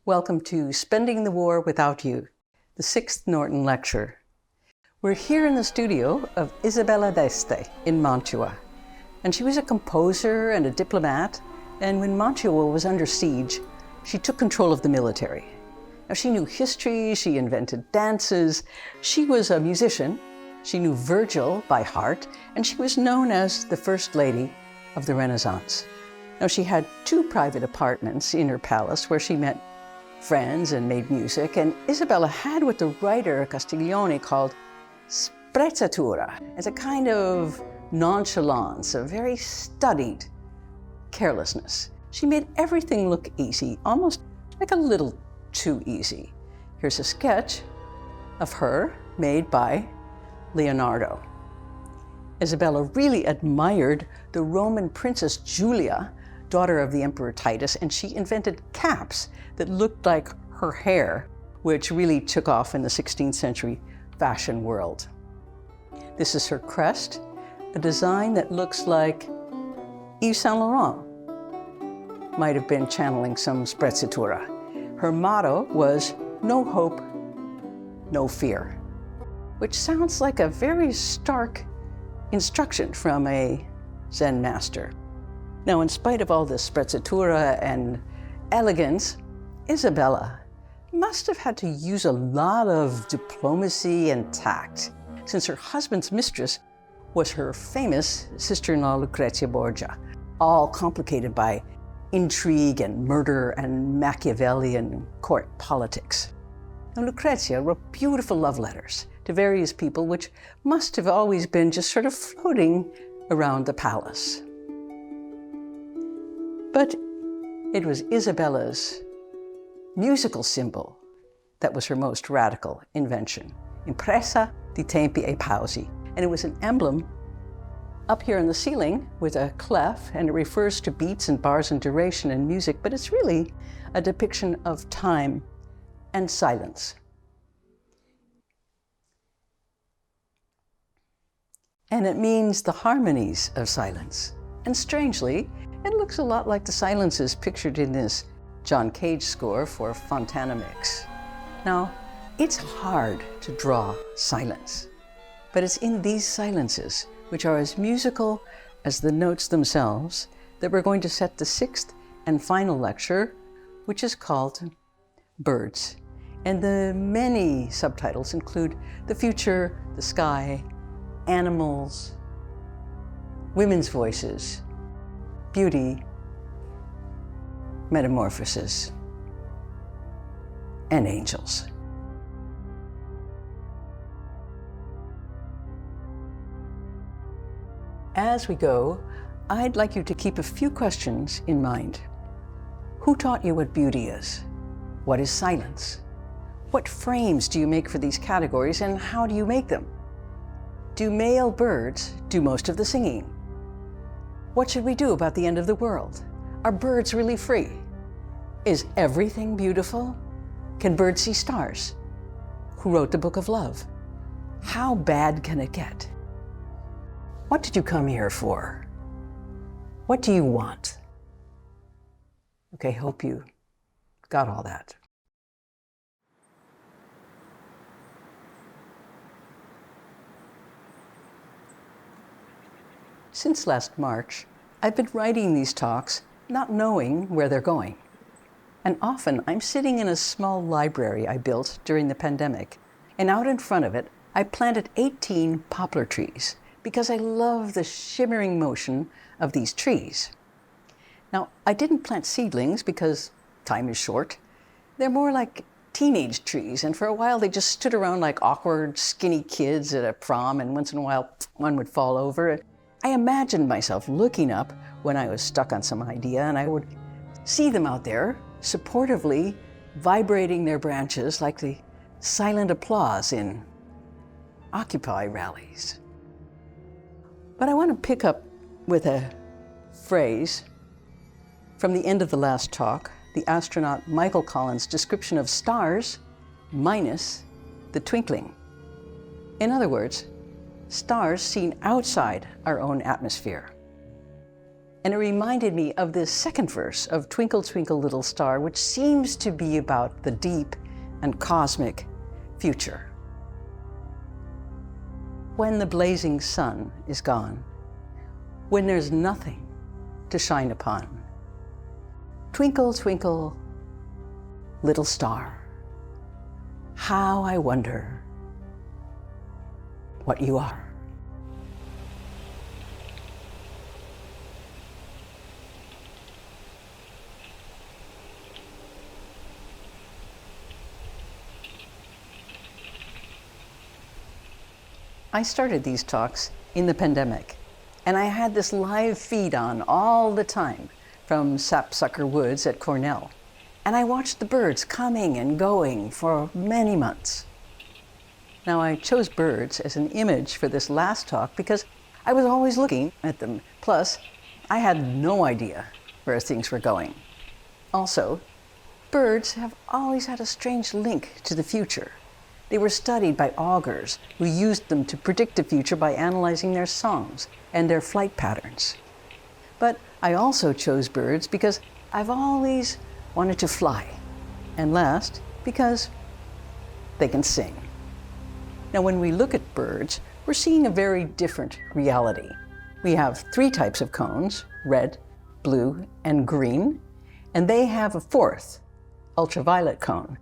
Welcome to Spending the War Without You, the 6th Norton Lecture. We're here in the studio of Isabella d'Este in Mantua. And she was a composer and a diplomat, and when Mantua was under siege, she took control of the military. Now, she knew history, she invented dances, she was a musician, she knew Virgil by heart, and she was known as the First Lady of the Renaissance. Now, she had 2 private apartments in her palace where she met friends and made music, and Isabella had what the writer Castiglione called sprezzatura. It's a kind of nonchalance, a very studied carelessness. She made everything look easy, almost like a little too easy. Here's a sketch of her made by Leonardo. Isabella really admired the Roman princess Julia, daughter of the Emperor Titus, and she invented caps that looked like her hair, which really took off in the 16th century fashion world. This is her crest, a design that looks like Yves Saint Laurent might have been channeling some sprezzatura. Her motto was "No hope, no fear," which sounds like a very stark instruction from a Zen master. Now, in spite of all this sprezzatura and elegance, Isabella must have had to use a lot of diplomacy and tact, since her husband's mistress was her famous sister-in-law Lucrezia Borgia, all complicated by intrigue and murder and Machiavellian court politics. Now, Lucrezia wrote beautiful love letters to various people, which must have always been just sort of floating around the palace. But it was Isabella's musical symbol that was her most radical invention, Impresa di tempi e pausi. And it was an emblem up here on the ceiling with a clef, and it refers to beats and bars and duration in music, but it's really a depiction of time and silence. And it means the harmonies of silence. And strangely, it looks a lot like the silences pictured in this John Cage score for Fontana Mix. Now, it's hard to draw silence, but it's in these silences, which are as musical as the notes themselves, that we're going to set the 6th and final lecture, which is called Birds. And the many subtitles include the future, the sky, animals, women's voices, beauty, metamorphosis, and angels. As we go, I'd like you to keep a few questions in mind. Who taught you what beauty is? What is silence? What frames do you make for these categories, and how do you make them? Do male birds do most of the singing? What should we do about the end of the world? Are birds really free? Is everything beautiful? Can birds see stars? Who wrote the Book of Love? How bad can it get? What did you come here for? What do you want? Okay, hope you got all that. Since last March, I've been writing these talks not knowing where they're going. And often I'm sitting in a small library I built during the pandemic, and out in front of it, I planted 18 poplar trees because I love the shimmering motion of these trees. Now, I didn't plant seedlings because time is short. They're more like teenage trees, and for a while they just stood around like awkward, skinny kids at a prom, and once in a while one would fall over. I imagined myself looking up when I was stuck on some idea, and I would see them out there, supportively vibrating their branches like the silent applause in Occupy rallies. But I want to pick up with a phrase from the end of the last talk, the astronaut Michael Collins' description of stars minus the twinkling. In other words, stars seen outside our own atmosphere. And it reminded me of this second verse of Twinkle, Twinkle, Little Star, which seems to be about the deep and cosmic future. When the blazing sun is gone, when there's nothing to shine upon, twinkle, twinkle, little star, how I wonder what you are. I started these talks in the pandemic, and I had this live feed on all the time from Sapsucker Woods at Cornell, and I watched the birds coming and going for many months. Now, I chose birds as an image for this last talk because I was always looking at them. Plus, I had no idea where things were going. Also, birds have always had a strange link to the future. They were studied by augurs who used them to predict the future by analyzing their songs and their flight patterns. But I also chose birds because I've always wanted to fly. And last, because they can sing. Now, when we look at birds, we're seeing a very different reality. We have 3 types of cones, red, blue, and green, and they have a 4th, ultraviolet cone.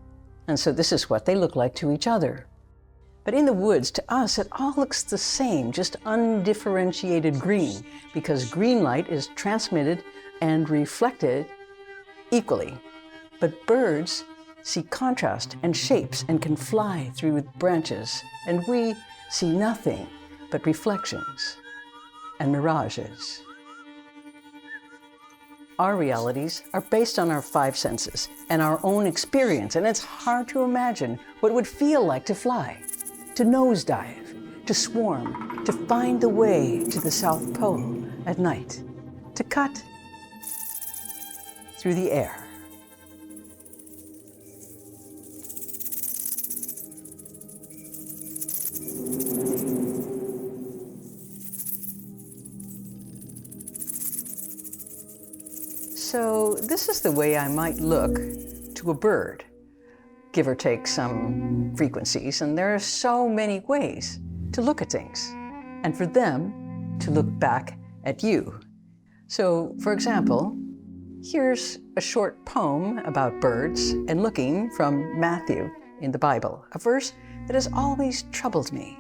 And so this is what they look like to each other. But in the woods, to us, it all looks the same, just undifferentiated green, because green light is transmitted and reflected equally. But birds see contrast and shapes and can fly through branches, and we see nothing but reflections and mirages. Our realities are based on our 5 senses and our own experience, and it's hard to imagine what it would feel like to fly, to nosedive, to swarm, to find the way to the South Pole at night, to cut through the air. So this is the way I might look to a bird, give or take some frequencies, and there are so many ways to look at things, and for them to look back at you. So, for example, here's a short poem about birds and looking from Matthew in the Bible, a verse that has always troubled me.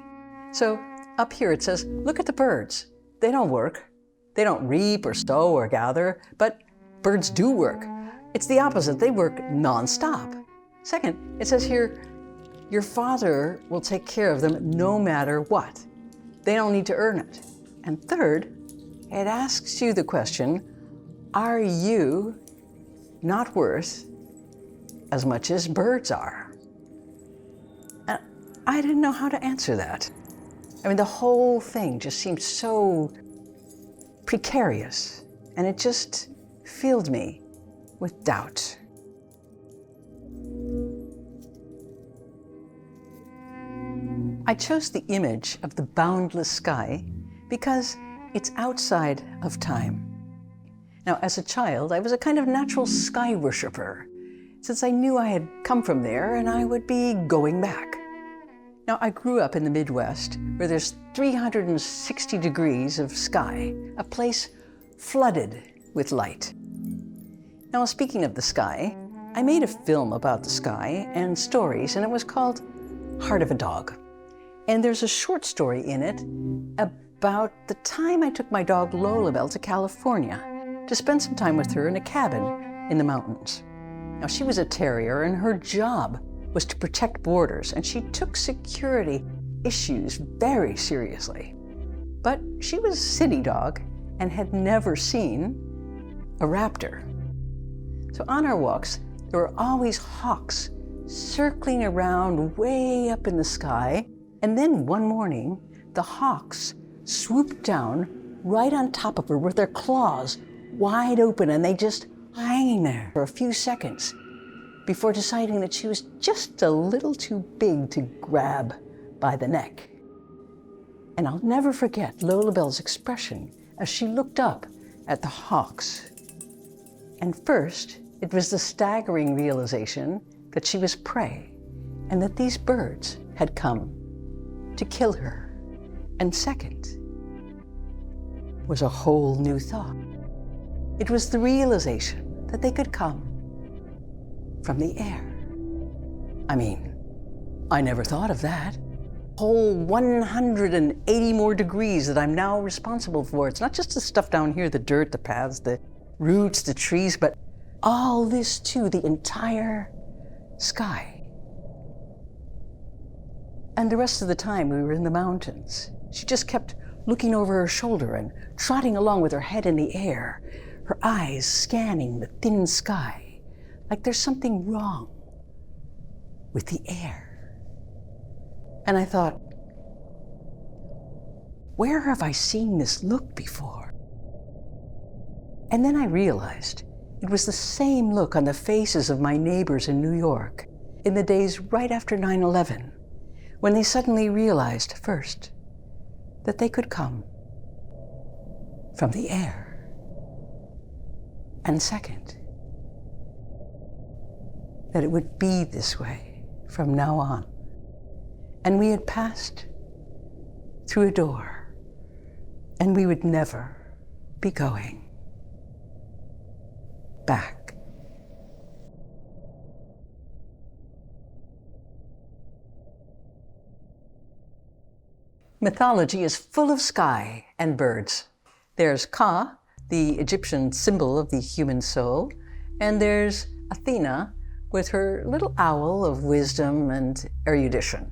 So up here it says, look at the birds. They don't work. They don't reap or sow or gather, but birds do work. It's the opposite. They work nonstop. Second, it says here, your Father will take care of them no matter what. They don't need to earn it. And third, it asks you the question, are you not worth as much as birds are? And I didn't know how to answer that. I mean, the whole thing just seemed so precarious, and it just filled me with doubt. I chose the image of the boundless sky because it's outside of time. Now, as a child, I was a kind of natural sky worshiper, since I knew I had come from there and I would be going back. Now, I grew up in the Midwest, where there's 360 degrees of sky, a place flooded with light. Now, speaking of the sky, I made a film about the sky and stories, and it was called Heart of a Dog. And there's a short story in it about the time I took my dog Lolabelle to California to spend some time with her in a cabin in the mountains. Now, she was a terrier, and her job was to protect borders, and she took security issues very seriously. But she was a city dog and had never seen a raptor. So on our walks, there were always hawks circling around way up in the sky, and then one morning, the hawks swooped down right on top of her with their claws wide open, and they just hanging there for a few seconds before deciding that she was just a little too big to grab by the neck. And I'll never forget Lolabelle's expression as she looked up at the hawks. And first, it was the staggering realization that she was prey and that these birds had come to kill her. And second was a whole new thought. It was the realization that they could come from the air. I mean, I never thought of that. Whole 180 more degrees that I'm now responsible for. It's not just the stuff down here, the dirt, the paths, the roots, the trees, but all this too, the entire sky. And the rest of the time we were in the mountains. She just kept looking over her shoulder and trotting along with her head in the air, her eyes scanning the thin sky, like there's something wrong with the air. And I thought, where have I seen this look before? And then I realized it was the same look on the faces of my neighbors in New York in the days right after 9/11, when they suddenly realized, first, that they could come from the air, and second, that it would be this way from now on. And we had passed through a door, and we would never be going back. Mythology is full of sky and birds. There's Ka, the Egyptian symbol of the human soul, and there's Athena with her little owl of wisdom and erudition.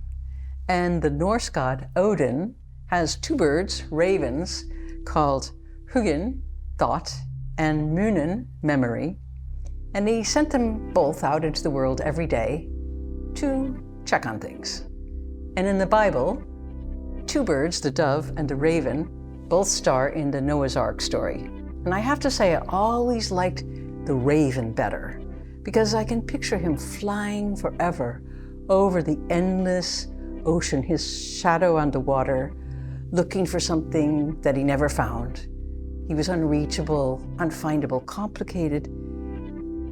And the Norse god Odin has two birds, ravens, called Hugin, thought, and Munin, memory. And he sent them both out into the world every day to check on things. And in the Bible, two birds, the dove and the raven, both star in the Noah's Ark story. And I have to say, I always liked the raven better, because I can picture him flying forever over the endless ocean, his shadow on the water, looking for something that he never found. He was unreachable, unfindable, complicated,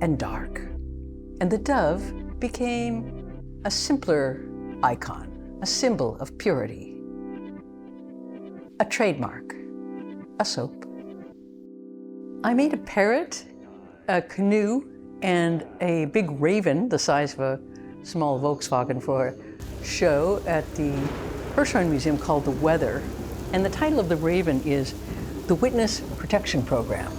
and dark. And the dove became a simpler icon, a symbol of purity, a trademark, a soap. I made a parrot, a canoe, and a big raven the size of a small Volkswagen for a show at the Hirshhorn Museum called The Weather. And the title of the raven is The Witness Protection Program.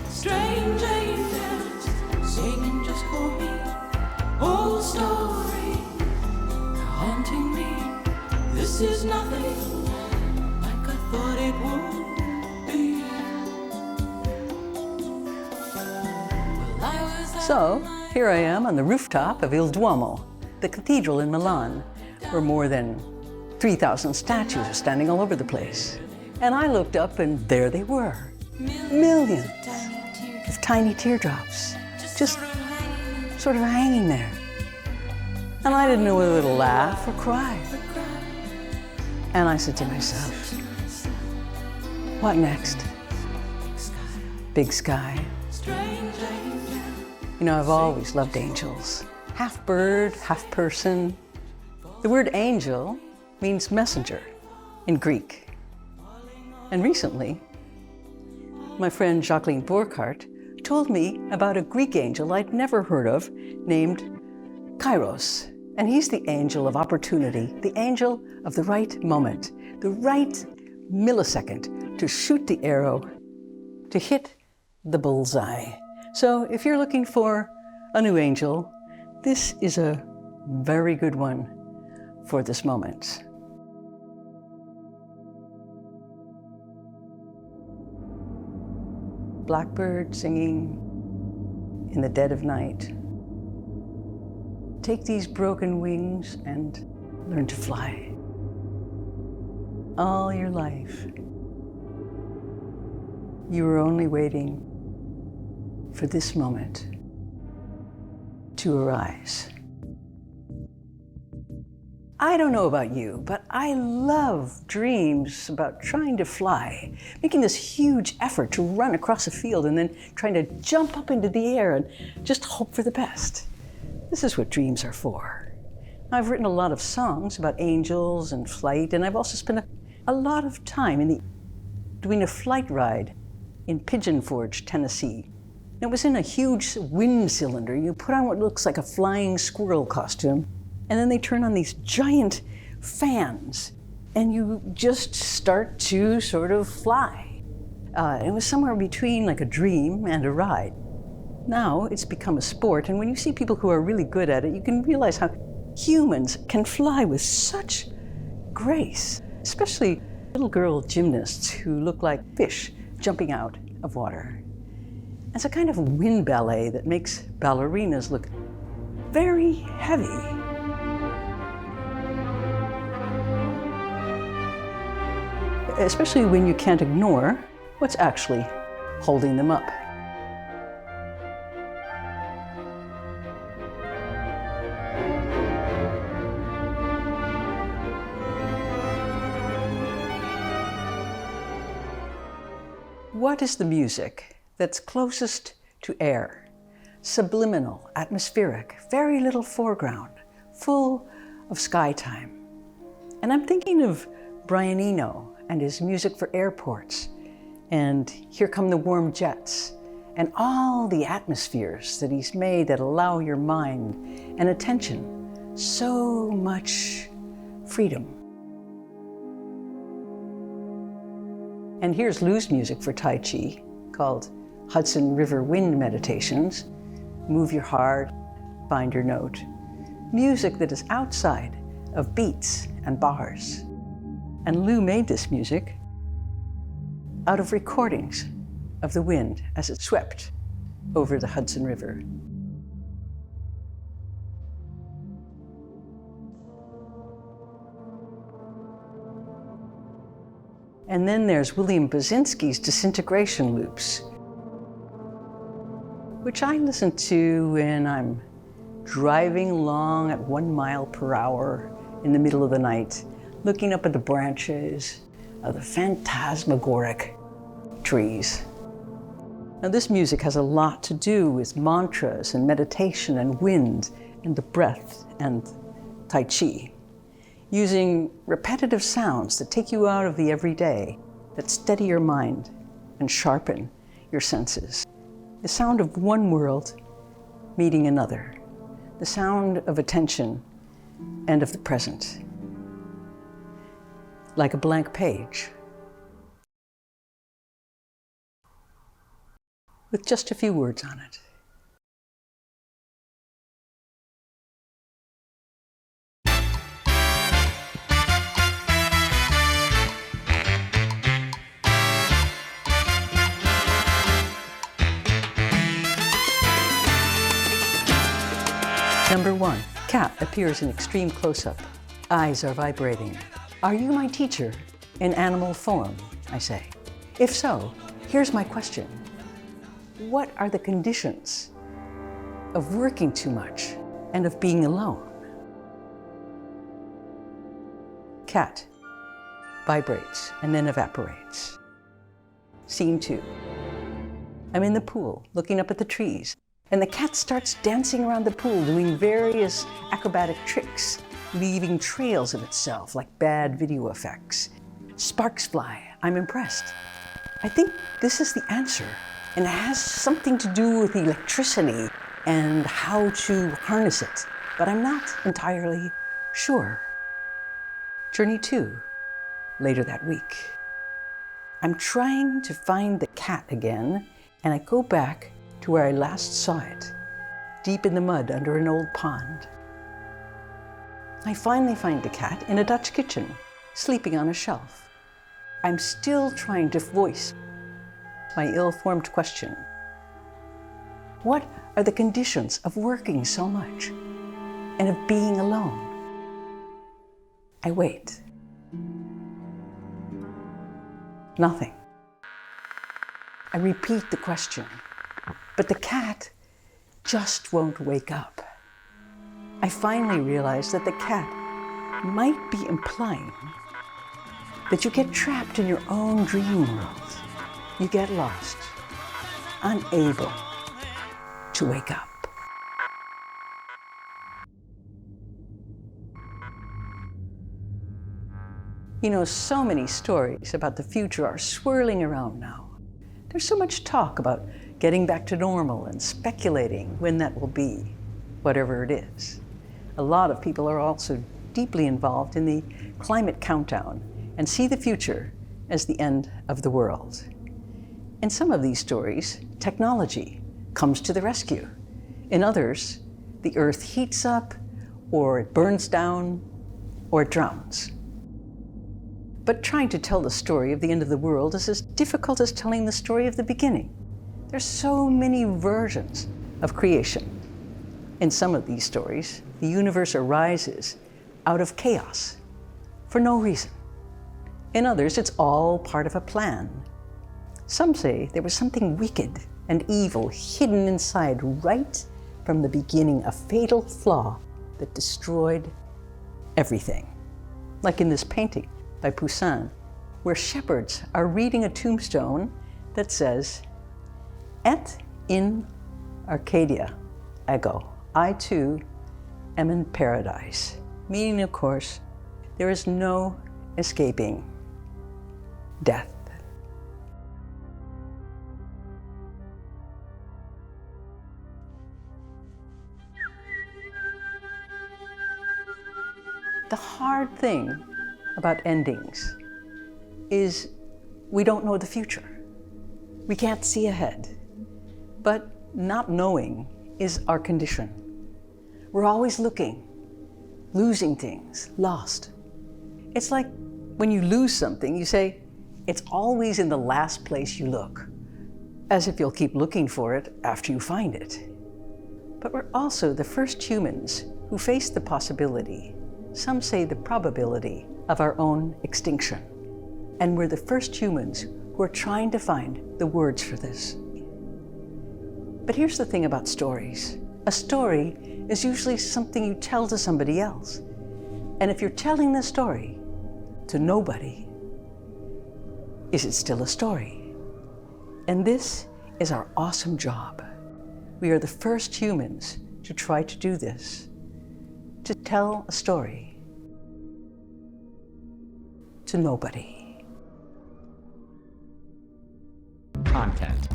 Strange angels singing just for me, old story haunting me. This is nothing like I thought it would be. Well, I was So here I am on the rooftop of Il Duomo, the cathedral in Milan, where more than 3,000 statues are standing all over the place. And I looked up and there they were, millions of tiny teardrops, just sort of hanging there. And I didn't know whether to laugh or cry. And I said to myself, what next? Big sky. You know, I've always loved angels. Half bird, half person. The word angel means messenger in Greek. And recently, my friend Jacqueline Burkhardt told me about a Greek angel I'd never heard of named Kairos. And he's the angel of opportunity, the angel of the right moment, the right millisecond to shoot the arrow, to hit the bullseye. So if you're looking for a new angel, this is a very good one for this moment. Blackbird singing in the dead of night. Take these broken wings and learn to fly. All your life, you were only waiting for this moment to arise. I don't know about you, but I love dreams about trying to fly, making this huge effort to run across a field and then trying to jump up into the air and just hope for the best. This is what dreams are for. I've written a lot of songs about angels and flight, and I've also spent a lot of time doing a flight ride in Pigeon Forge, Tennessee. It was in a huge wind cylinder. You put on what looks like a flying squirrel costume, and then they turn on these giant fans, and you just start to sort of fly. It was somewhere between like a dream and a ride. Now it's become a sport, and when you see people who are really good at it, you can realize how humans can fly with such grace, especially little girl gymnasts who look like fish jumping out of water. It's a kind of wind ballet that makes ballerinas look very heavy. Especially when you can't ignore what's actually holding them up. What is the music that's closest to air? Subliminal, atmospheric, very little foreground, full of sky time. And I'm thinking of Brian Eno and his music for airports, and Here Come the Warm Jets, and all the atmospheres that he's made that allow your mind and attention so much freedom. And here's Lou's music for Tai Chi, called Hudson River Wind Meditations. Move your heart, find your note. Music that is outside of beats and bars. And Lou made this music out of recordings of the wind as it swept over the Hudson River. And then there's William Basinski's Disintegration Loops, which I listen to when I'm driving along at 1 mile per hour in the middle of the night, looking up at the branches of the phantasmagoric trees. Now, this music has a lot to do with mantras and meditation and wind and the breath and Tai Chi, using repetitive sounds that take you out of the everyday, that steady your mind and sharpen your senses. The sound of one world meeting another, the sound of attention and of the present. Like a blank page, with just a few words on it. Number 1, cat appears in extreme close-up. Eyes are vibrating. Are you my teacher in animal form, I say? If so, here's my question. What are the conditions of working too much and of being alone? Cat vibrates and then evaporates. Scene 2. I'm in the pool, looking up at the trees, and the cat starts dancing around the pool, doing various acrobatic tricks, leaving trails of itself like bad video effects. Sparks fly. I'm impressed. I think this is the answer, and it has something to do with electricity and how to harness it, but I'm not entirely sure. Journey 2, later that week. I'm trying to find the cat again, and I go back to where I last saw it, deep in the mud under an old pond. I finally find the cat in a Dutch kitchen, sleeping on a shelf. I'm still trying to voice my ill-formed question. What are the conditions of working so much and of being alone? I wait. Nothing. I repeat the question, but the cat just won't wake up. I finally realize that the cat might be implying that you get trapped in your own dream world. You get lost, unable to wake up. You know, so many stories about the future are swirling around now. There's so much talk about getting back to normal and speculating when that will be, whatever it is. A lot of people are also deeply involved in the climate countdown and see the future as the end of the world. In some of these stories, technology comes to the rescue. In others, the earth heats up, or it burns down, or it drowns. But trying to tell the story of the end of the world is as difficult as telling the story of the beginning. There's so many versions of creation. In some of these stories, the universe arises out of chaos for no reason. In others, it's all part of a plan. Some say there was something wicked and evil hidden inside right from the beginning, a fatal flaw that destroyed everything. Like in this painting by Poussin, where shepherds are reading a tombstone that says, "Et in Arcadia ego, I too am in paradise," meaning, of course, there is no escaping death. The hard thing about endings is we don't know the future. We can't see ahead. But not knowing is our condition. We're always looking, losing things, lost. It's like when you lose something, you say, it's always in the last place you look, as if you'll keep looking for it after you find it. But we're also the first humans who face the possibility, some say the probability, of our own extinction. And we're the first humans who are trying to find the words for this. But here's the thing about stories. A story is usually something you tell to somebody else. And if you're telling the story to nobody, is it still a story? And this is our awesome job. We are the first humans to try to do this, to tell a story to nobody. Content.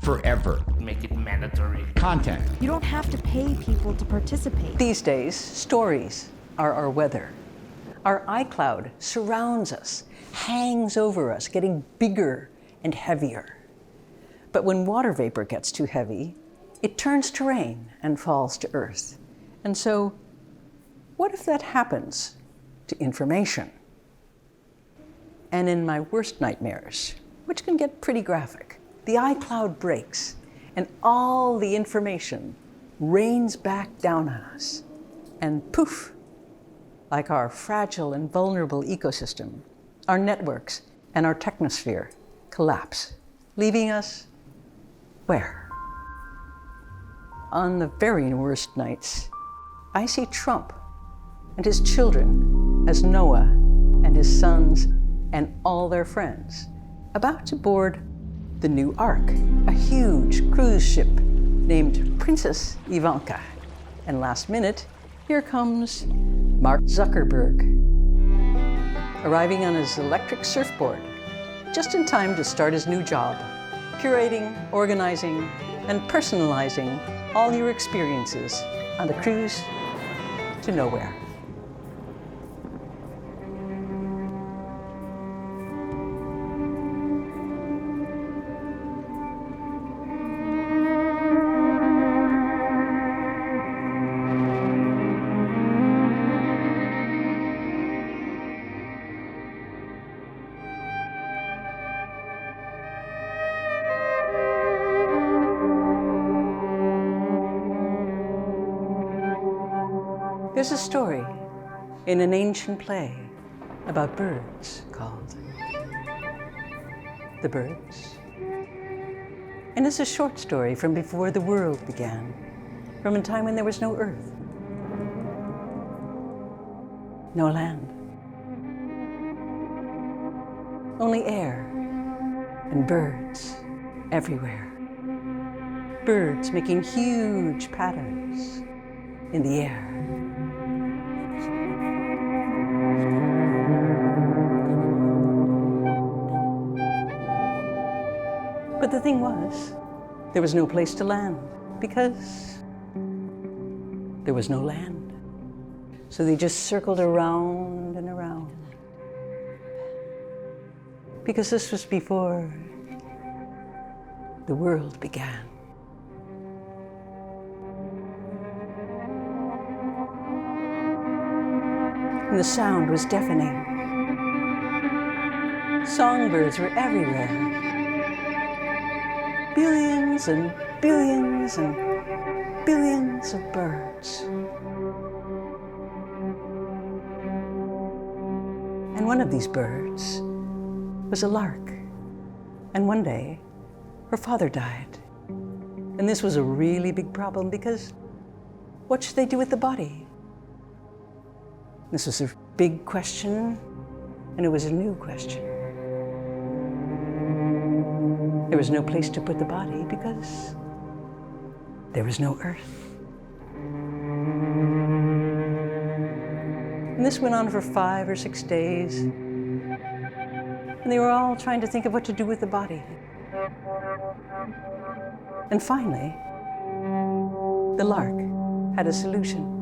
Forever. Make it mandatory. Content. You don't have to pay people to participate. These days, stories are our weather. Our iCloud surrounds us, hangs over us, getting bigger and heavier. But when water vapor gets too heavy, it turns to rain and falls to earth. And so, what if that happens to information? And in my worst nightmares, which can get pretty graphic, the iCloud breaks and all the information rains back down on us. And poof, like our fragile and vulnerable ecosystem, our networks and our technosphere collapse, leaving us where? On the very worst nights, I see Trump and his children as Noah and his sons and all their friends about to board the new Ark, a huge cruise ship named Princess Ivanka. And last minute, here comes Mark Zuckerberg, arriving on his electric surfboard, just in time to start his new job, curating, organizing, and personalizing all your experiences on the cruise to nowhere. There's a story in an ancient play about birds called The Birds. And it's a short story from before the world began, from a time when there was no earth. no land. Only air and birds everywhere. Birds making huge patterns in the air. But the thing was, there was no place to land because there was no land. So they just circled around and around. Because this was before the world began. And the sound was deafening. Songbirds were everywhere. Billions and billions and billions of birds. And one of these birds was a lark. And one day, her father died. And this was a really big problem because what should they do with the body? This was a big question, and it was a new question. There was no place to put the body because there was no earth. And this went on for 5 or 6 days. And they were all trying to think of what to do with the body. And finally, the lark had a solution.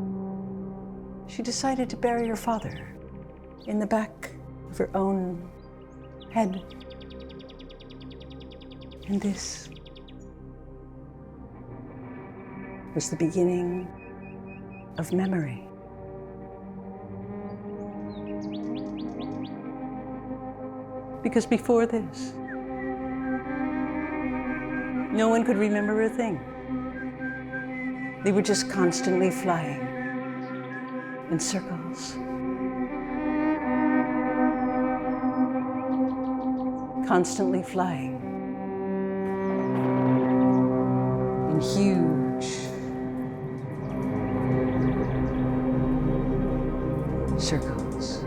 She decided to bury her father in the back of her own head. And this was the beginning of memory. Because before this, no one could remember a thing. They were just constantly flying in circles. Constantly flying in huge circles.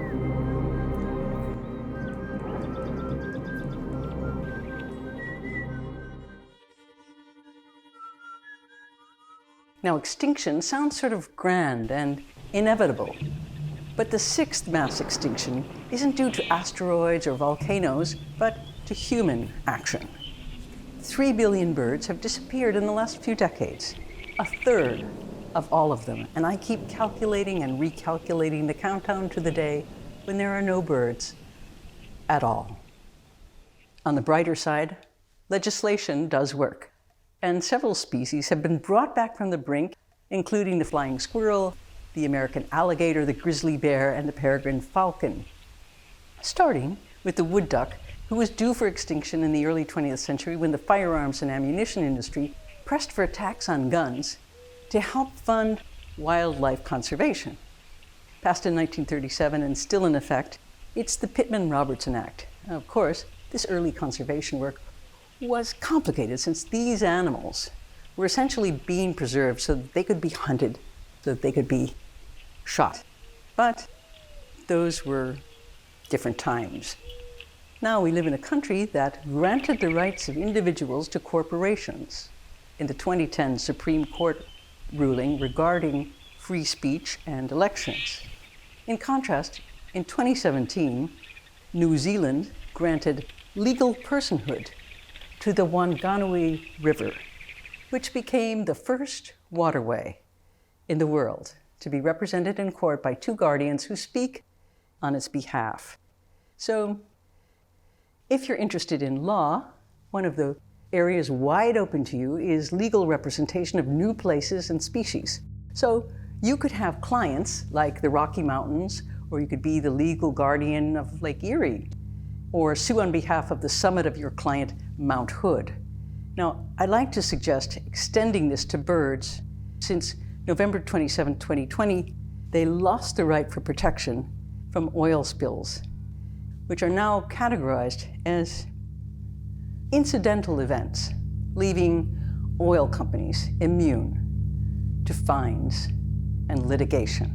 Now, extinction sounds sort of grand and inevitable, but the sixth mass extinction isn't due to asteroids or volcanoes, but to human action. 3 billion birds have disappeared in the last few decades, a third of all of them, and I keep calculating and recalculating the countdown to the day when there are no birds at all. On the brighter side, legislation does work, and several species have been brought back from the brink, including the flying squirrel, the American alligator, the grizzly bear, and the peregrine falcon. Starting with the wood duck, who was due for extinction in the early 20th century when the firearms and ammunition industry pressed for a tax on guns to help fund wildlife conservation. Passed in 1937 and still in effect, it's the Pittman-Robertson Act. Now, of course, this early conservation work was complicated since these animals were essentially being preserved so that they could be hunted, so that they could be shot. But those were different times. Now we live in a country that granted the rights of individuals to corporations in the 2010 Supreme Court ruling regarding free speech and elections. In contrast, in 2017, New Zealand granted legal personhood to the Wanganui River, which became the first waterway in the world to be represented in court by 2 guardians who speak on its behalf. So, if you're interested in law, one of the areas wide open to you is legal representation of new places and species. So you could have clients like the Rocky Mountains, or you could be the legal guardian of Lake Erie, or sue on behalf of the summit of your client, Mount Hood. Now, I'd like to suggest extending this to birds. Since November 27, 2020, they lost the right for protection from oil spills, which are now categorized as incidental events, leaving oil companies immune to fines and litigation.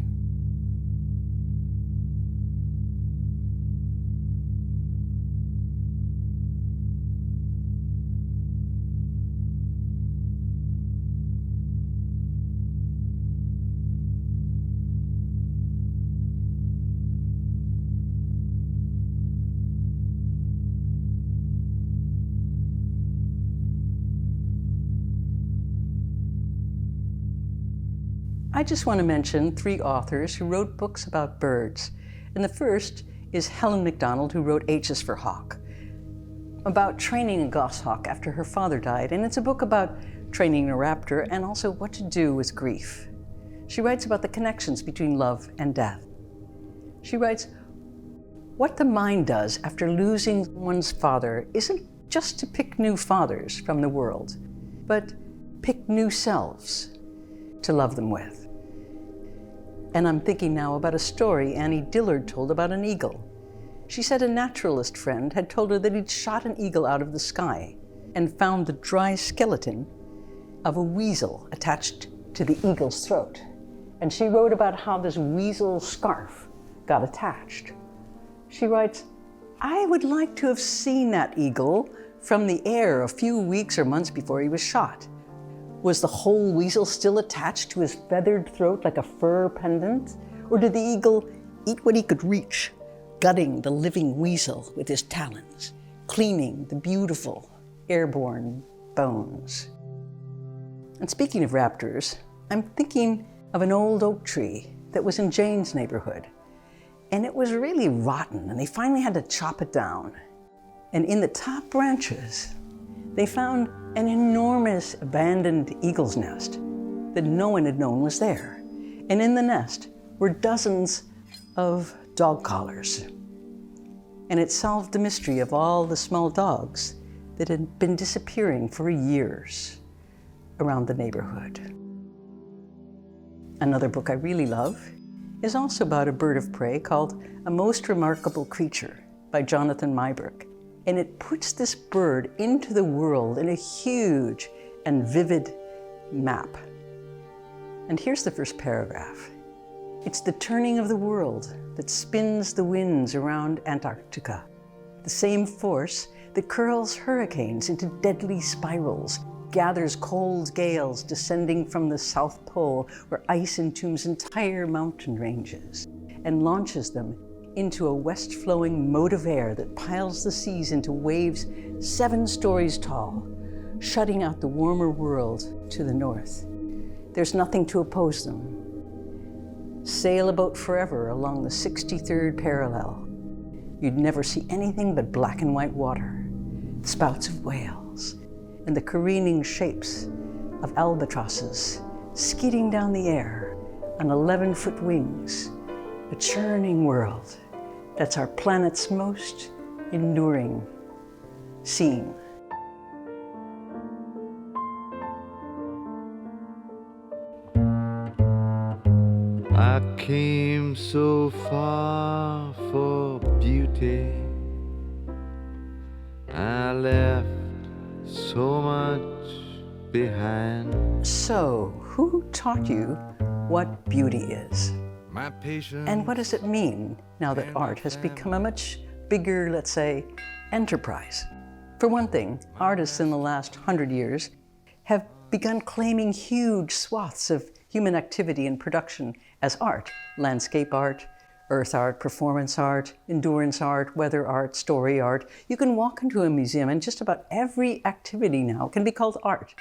I just want to mention 3 authors who wrote books about birds. And the first is Helen Macdonald, who wrote H is for Hawk, about training a goshawk after her father died. And it's a book about training a raptor and also what to do with grief. She writes about the connections between love and death. She writes, what the mind does after losing one's father isn't just to pick new fathers from the world, but pick new selves to love them with. And I'm thinking now about a story Annie Dillard told about an eagle. She said a naturalist friend had told her that he'd shot an eagle out of the sky and found the dry skeleton of a weasel attached to the eagle's throat. And she wrote about how this weasel scarf got attached. She writes, I would like to have seen that eagle from the air a few weeks or months before he was shot. Was the whole weasel still attached to his feathered throat like a fur pendant? Or did the eagle eat what he could reach, gutting the living weasel with his talons, cleaning the beautiful airborne bones? And speaking of raptors, I'm thinking of an old oak tree that was in Jane's neighborhood. And it was really rotten, and they finally had to chop it down. And in the top branches, they found an enormous abandoned eagle's nest that no one had known was there. And in the nest were dozens of dog collars. And it solved the mystery of all the small dogs that had been disappearing for years around the neighborhood. Another book I really love is also about a bird of prey called A Most Remarkable Creature by Jonathan Mybrook. And it puts this bird into the world in a huge and vivid map. And here's the first paragraph. It's the turning of the world that spins the winds around Antarctica. The same force that curls hurricanes into deadly spirals, gathers cold gales descending from the South Pole where ice entombs entire mountain ranges, and launches them into a west-flowing mote of air that piles the seas into waves 7 stories tall, shutting out the warmer world to the north. There's nothing to oppose them. Sail a boat forever along the 63rd parallel. You'd never see anything but black and white water, spouts of whales, and the careening shapes of albatrosses skidding down the air on 11-foot wings, a churning world that's our planet's most enduring scene. I came so far for beauty. I left so much behind. So, who taught you what beauty is? My patience. And what does it mean now that art has become a much bigger, let's say, enterprise? For one thing, artists in the last 100 years have begun claiming huge swaths of human activity and production as art. Landscape art, earth art, performance art, endurance art, weather art, story art. You can walk into a museum and just about every activity now can be called art.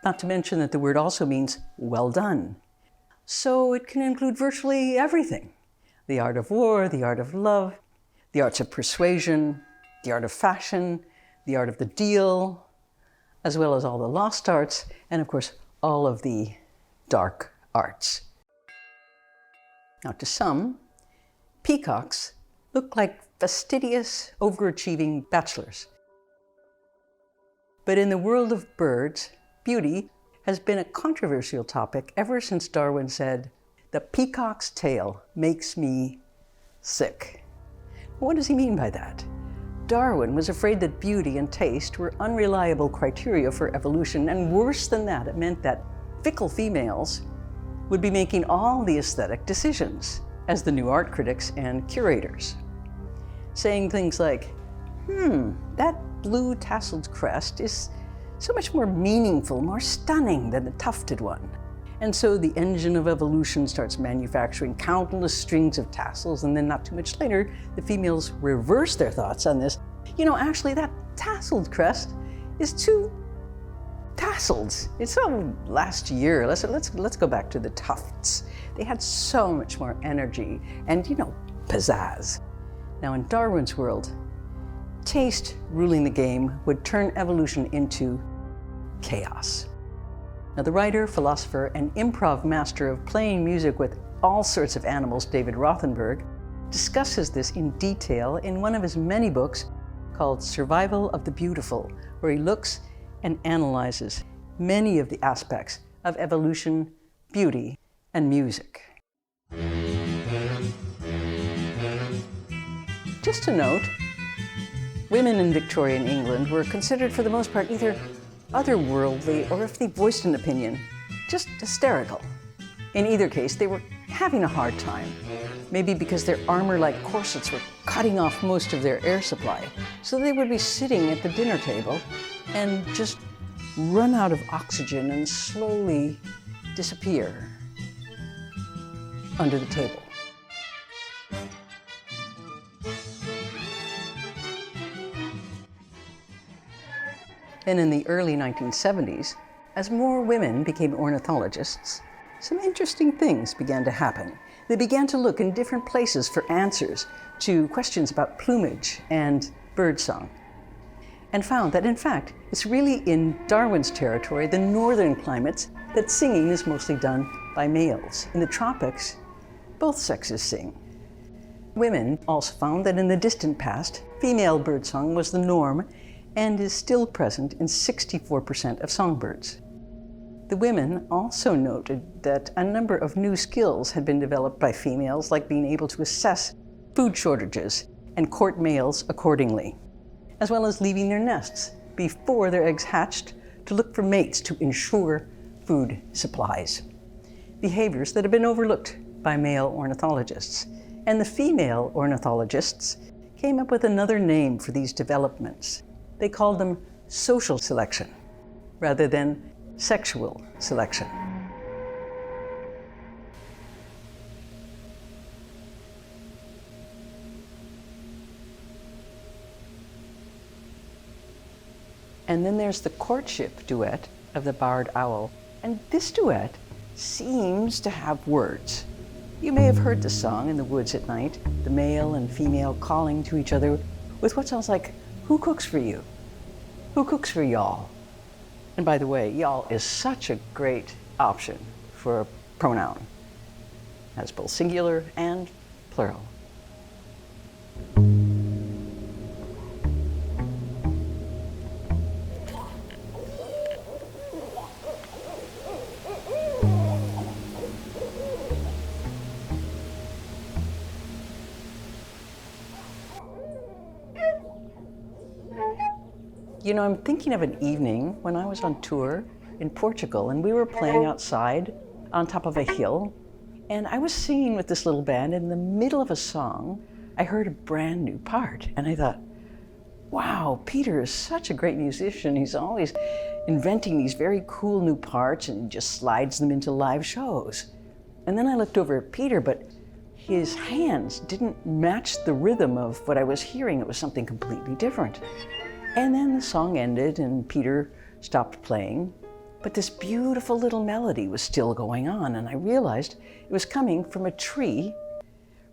Not to mention that the word also means well done. So it can include virtually everything. The art of war, the art of love, the arts of persuasion, the art of fashion, the art of the deal, as well as all the lost arts, and of course, all of the dark arts. Now, to some, peacocks look like fastidious, overachieving bachelors. But in the world of birds, beauty has been a controversial topic ever since Darwin said, "The peacock's tail makes me sick." What does he mean by that? Darwin was afraid that beauty and taste were unreliable criteria for evolution, and worse than that, it meant that fickle females would be making all the aesthetic decisions as the new art critics and curators, saying things like, that blue tasseled crest is so much more meaningful, more stunning than the tufted one. And so the engine of evolution starts manufacturing countless strings of tassels, and then not too much later, the females reverse their thoughts on this. Actually that tasseled crest is too tassels. It's so last year. Let's go back to the tufts. They had so much more energy and, pizzazz. Now in Darwin's world, taste ruling the game would turn evolution into chaos. Now the writer, philosopher, and improv master of playing music with all sorts of animals, David Rothenberg, discusses this in detail in one of his many books called Survival of the Beautiful, where he looks and analyzes many of the aspects of evolution, beauty, and music. Just to note, women in Victorian England were considered for the most part either otherworldly or, if they voiced an opinion, just hysterical. In either case, they were having a hard time, maybe because their armor-like corsets were cutting off most of their air supply, so they would be sitting at the dinner table and just run out of oxygen and slowly disappear under the table. And in the early 1970s, as more women became ornithologists, some interesting things began to happen. They began to look in different places for answers to questions about plumage and birdsong, and found that, in fact, it's really in Darwin's territory, the northern climates, that singing is mostly done by males. In the tropics, both sexes sing. Women also found that in the distant past, female birdsong was the norm and is still present in 64% of songbirds. The women also noted that a number of new skills had been developed by females, like being able to assess food shortages and court males accordingly, as well as leaving their nests before their eggs hatched to look for mates to ensure food supplies. Behaviors that have been overlooked by male ornithologists. And the female ornithologists came up with another name for these developments. They called them social selection rather than sexual selection. And then there's the courtship duet of the barred owl. And this duet seems to have words. You may have heard the song in the woods at night, the male and female calling to each other with what sounds like, "Who cooks for you? Who cooks for y'all?" And by the way, y'all is such a great option for a pronoun. It has both singular and plural. I'm thinking of an evening when I was on tour in Portugal, and we were playing outside on top of a hill, and I was singing with this little band. In the middle of a song, I heard a brand new part, and I thought, wow, Peter is such a great musician. He's always inventing these very cool new parts and just slides them into live shows. And then I looked over at Peter, but his hands didn't match the rhythm of what I was hearing. It was something completely different. And then the song ended and Peter stopped playing, but this beautiful little melody was still going on, and I realized it was coming from a tree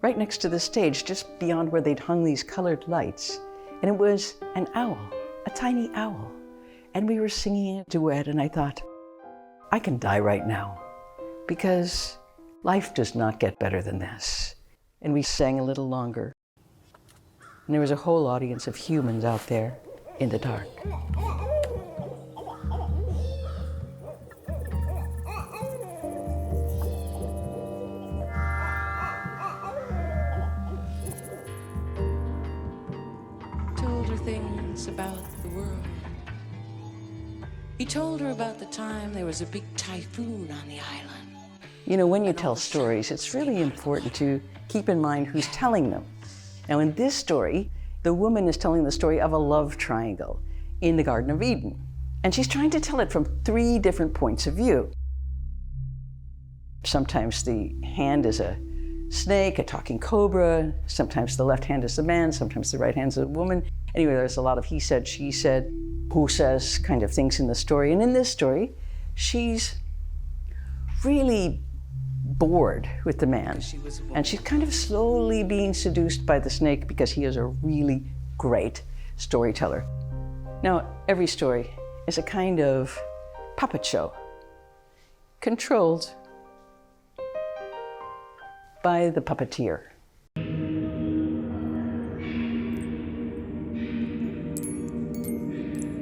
right next to the stage, just beyond where they'd hung these colored lights. And it was an owl, a tiny owl. And we were singing a duet, and I thought, I can die right now, because life does not get better than this. And we sang a little longer. And there was a whole audience of humans out there in the dark. Told her things about the world. He told her about the time there was a big typhoon on the island. When you tell stories, it's really important to keep in mind who's telling them. Now, in this story, the woman is telling the story of a love triangle in the Garden of Eden. And she's trying to tell it from 3 different points of view. Sometimes the hand is a snake, a talking cobra. Sometimes the left hand is the man, sometimes the right hand is a woman. Anyway, there's a lot of he said, she said. who says kind of things in the story. And in this story, she's really bored with the man. And she's kind of slowly being seduced by the snake because he is a really great storyteller. Now, every story is a kind of puppet show, controlled by the puppeteer.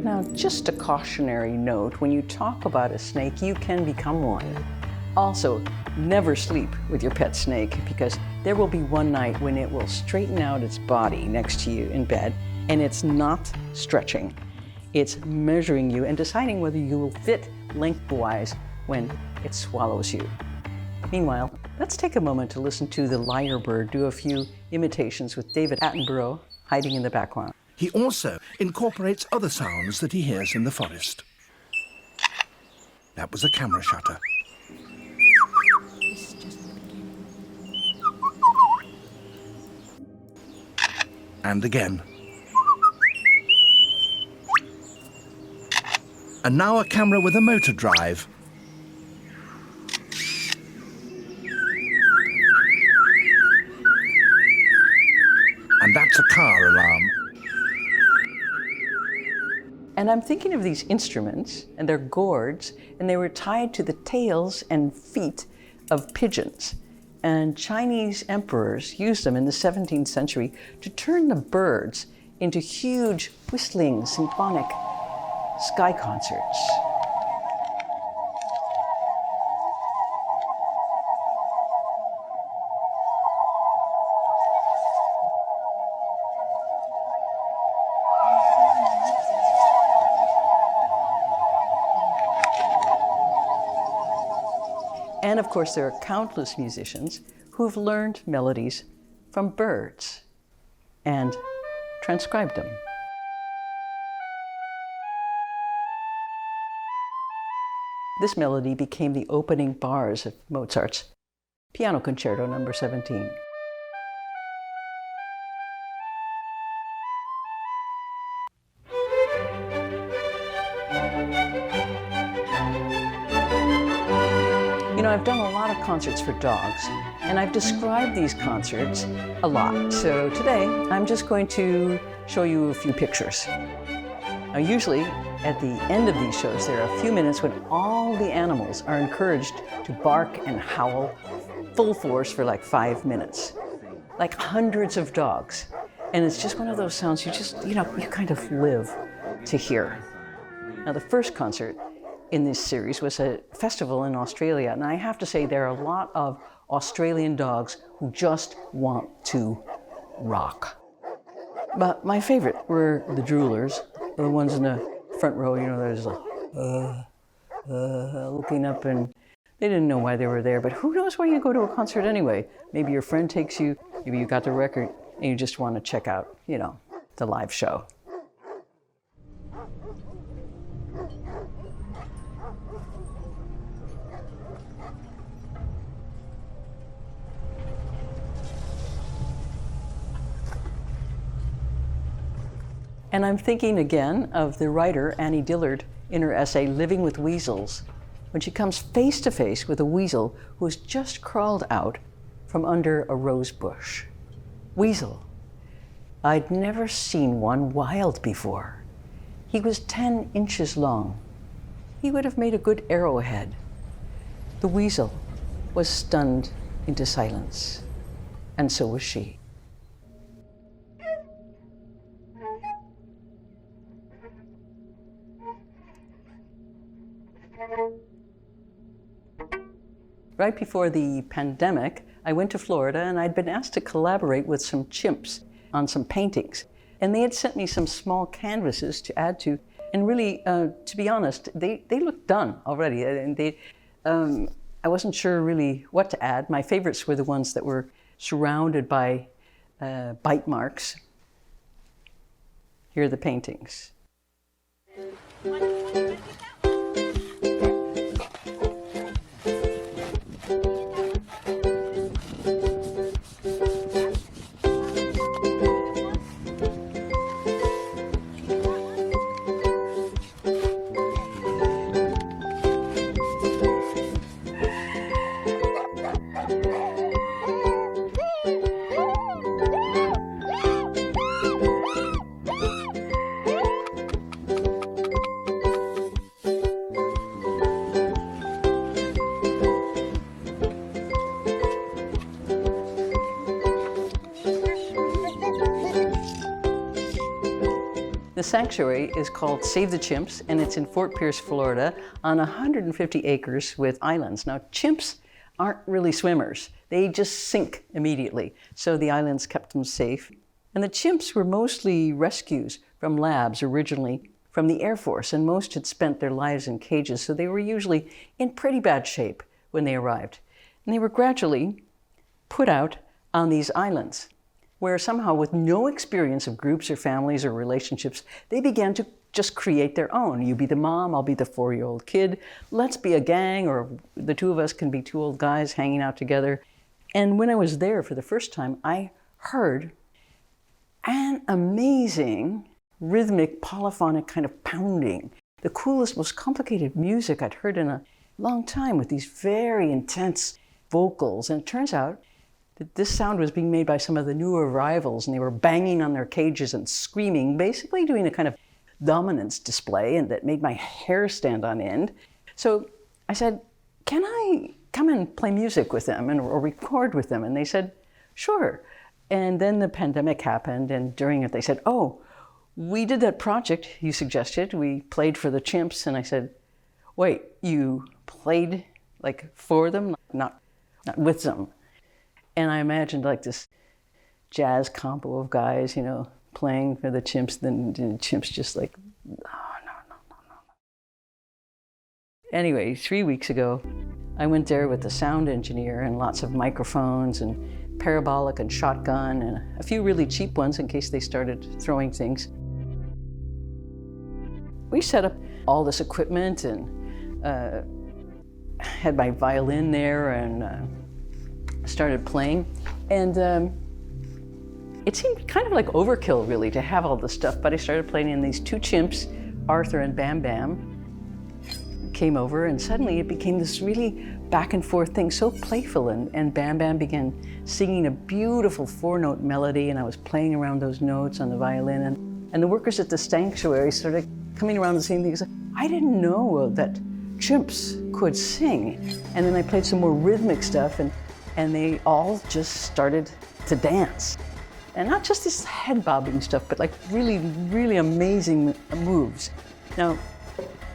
Now, just a cautionary note, when you talk about a snake, you can become one. Also, never sleep with your pet snake, because there will be one night when it will straighten out its body next to you in bed, and it's not stretching. It's measuring you and deciding whether you will fit lengthwise when it swallows you. Meanwhile, let's take a moment to listen to the lyrebird do a few imitations with David Attenborough hiding in the background. He also incorporates other sounds that he hears in the forest. That was a camera shutter. And again. And now a camera with a motor drive. And that's a car alarm. And I'm thinking of these instruments, and they're gourds, and they were tied to the tails and feet of pigeons. And Chinese emperors used them in the 17th century to turn the birds into huge whistling symphonic sky concerts. And of course, there are countless musicians who've learned melodies from birds and transcribed them. This melody became the opening bars of Mozart's Piano Concerto No. 17. You know, I've done a lot of concerts for dogs, and I've described these concerts a lot. So today, I'm just going to show you a few pictures. Now, usually, at the end of these shows, there are a few minutes when all the animals are encouraged to bark and howl full force for like 5 minutes, like hundreds of dogs. And it's just one of those sounds you just, you kind of live to hear. Now, the first concert in this series was a festival in Australia, and I have to say there are a lot of Australian dogs who just want to rock. But my favorite were the droolers, the ones in the front row, they're just like, looking up, and they didn't know why they were there, but who knows why you go to a concert anyway? Maybe your friend takes you, maybe you got the record, and you just want to check out, the live show. And I'm thinking again of the writer Annie Dillard in her essay, Living with Weasels, when she comes face to face with a weasel who has just crawled out from under a rose bush. Weasel. I'd never seen one wild before. He was 10 inches long. He would have made a good arrowhead. The weasel was stunned into silence, and so was she. Right before the pandemic, I went to Florida, and I'd been asked to collaborate with some chimps on some paintings. And they had sent me some small canvases to add to. And really, to be honest, they looked done already. And I wasn't sure really what to add. My favorites were the ones that were surrounded by bite marks. Here are the paintings. The sanctuary is called Save the Chimps, and it's in Fort Pierce, Florida, on 150 acres with islands. Now, chimps aren't really swimmers. They just sink immediately, so the islands kept them safe. And the chimps were mostly rescues from labs originally from the Air Force, and most had spent their lives in cages, so they were usually in pretty bad shape when they arrived. And they were gradually put out on these islands, where somehow, with no experience of groups or families or relationships, they began to just create their own. You be the mom, I'll be the 4-year-old kid. Let's be a gang, or the two of us can be 2 old guys hanging out together. And when I was there for the first time, I heard an amazing rhythmic, polyphonic kind of pounding. The coolest, most complicated music I'd heard in a long time, with these very intense vocals. And it turns out that this sound was being made by some of the new arrivals, and they were banging on their cages and screaming, basically doing a kind of dominance display, and that made my hair stand on end. So I said, can I come and play music with them or record with them? And they said, sure. And then the pandemic happened, and during it they said, oh, we did that project you suggested. We played for the chimps. And I said, wait, you played like for them, not with them? And I imagined like this jazz combo of guys, you know, playing for the chimps, then the chimps just like, no. Anyway, 3 weeks ago, I went there with the sound engineer and lots of microphones and parabolic and shotgun and a few really cheap ones in case they started throwing things. We set up all this equipment and had my violin there and started playing, and it seemed kind of like overkill really to have all this stuff, but I started playing, and these 2 chimps, Arthur and Bam Bam, came over, and suddenly it became this really back and forth thing, so playful, and Bam Bam began singing a beautiful 4-note melody, and I was playing around those notes on the violin, and the workers at the sanctuary started coming around the same things. I didn't know that chimps could sing, and then I played some more rhythmic stuff, and they all just started to dance. And not just this head bobbing stuff, but like really, really amazing moves. Now,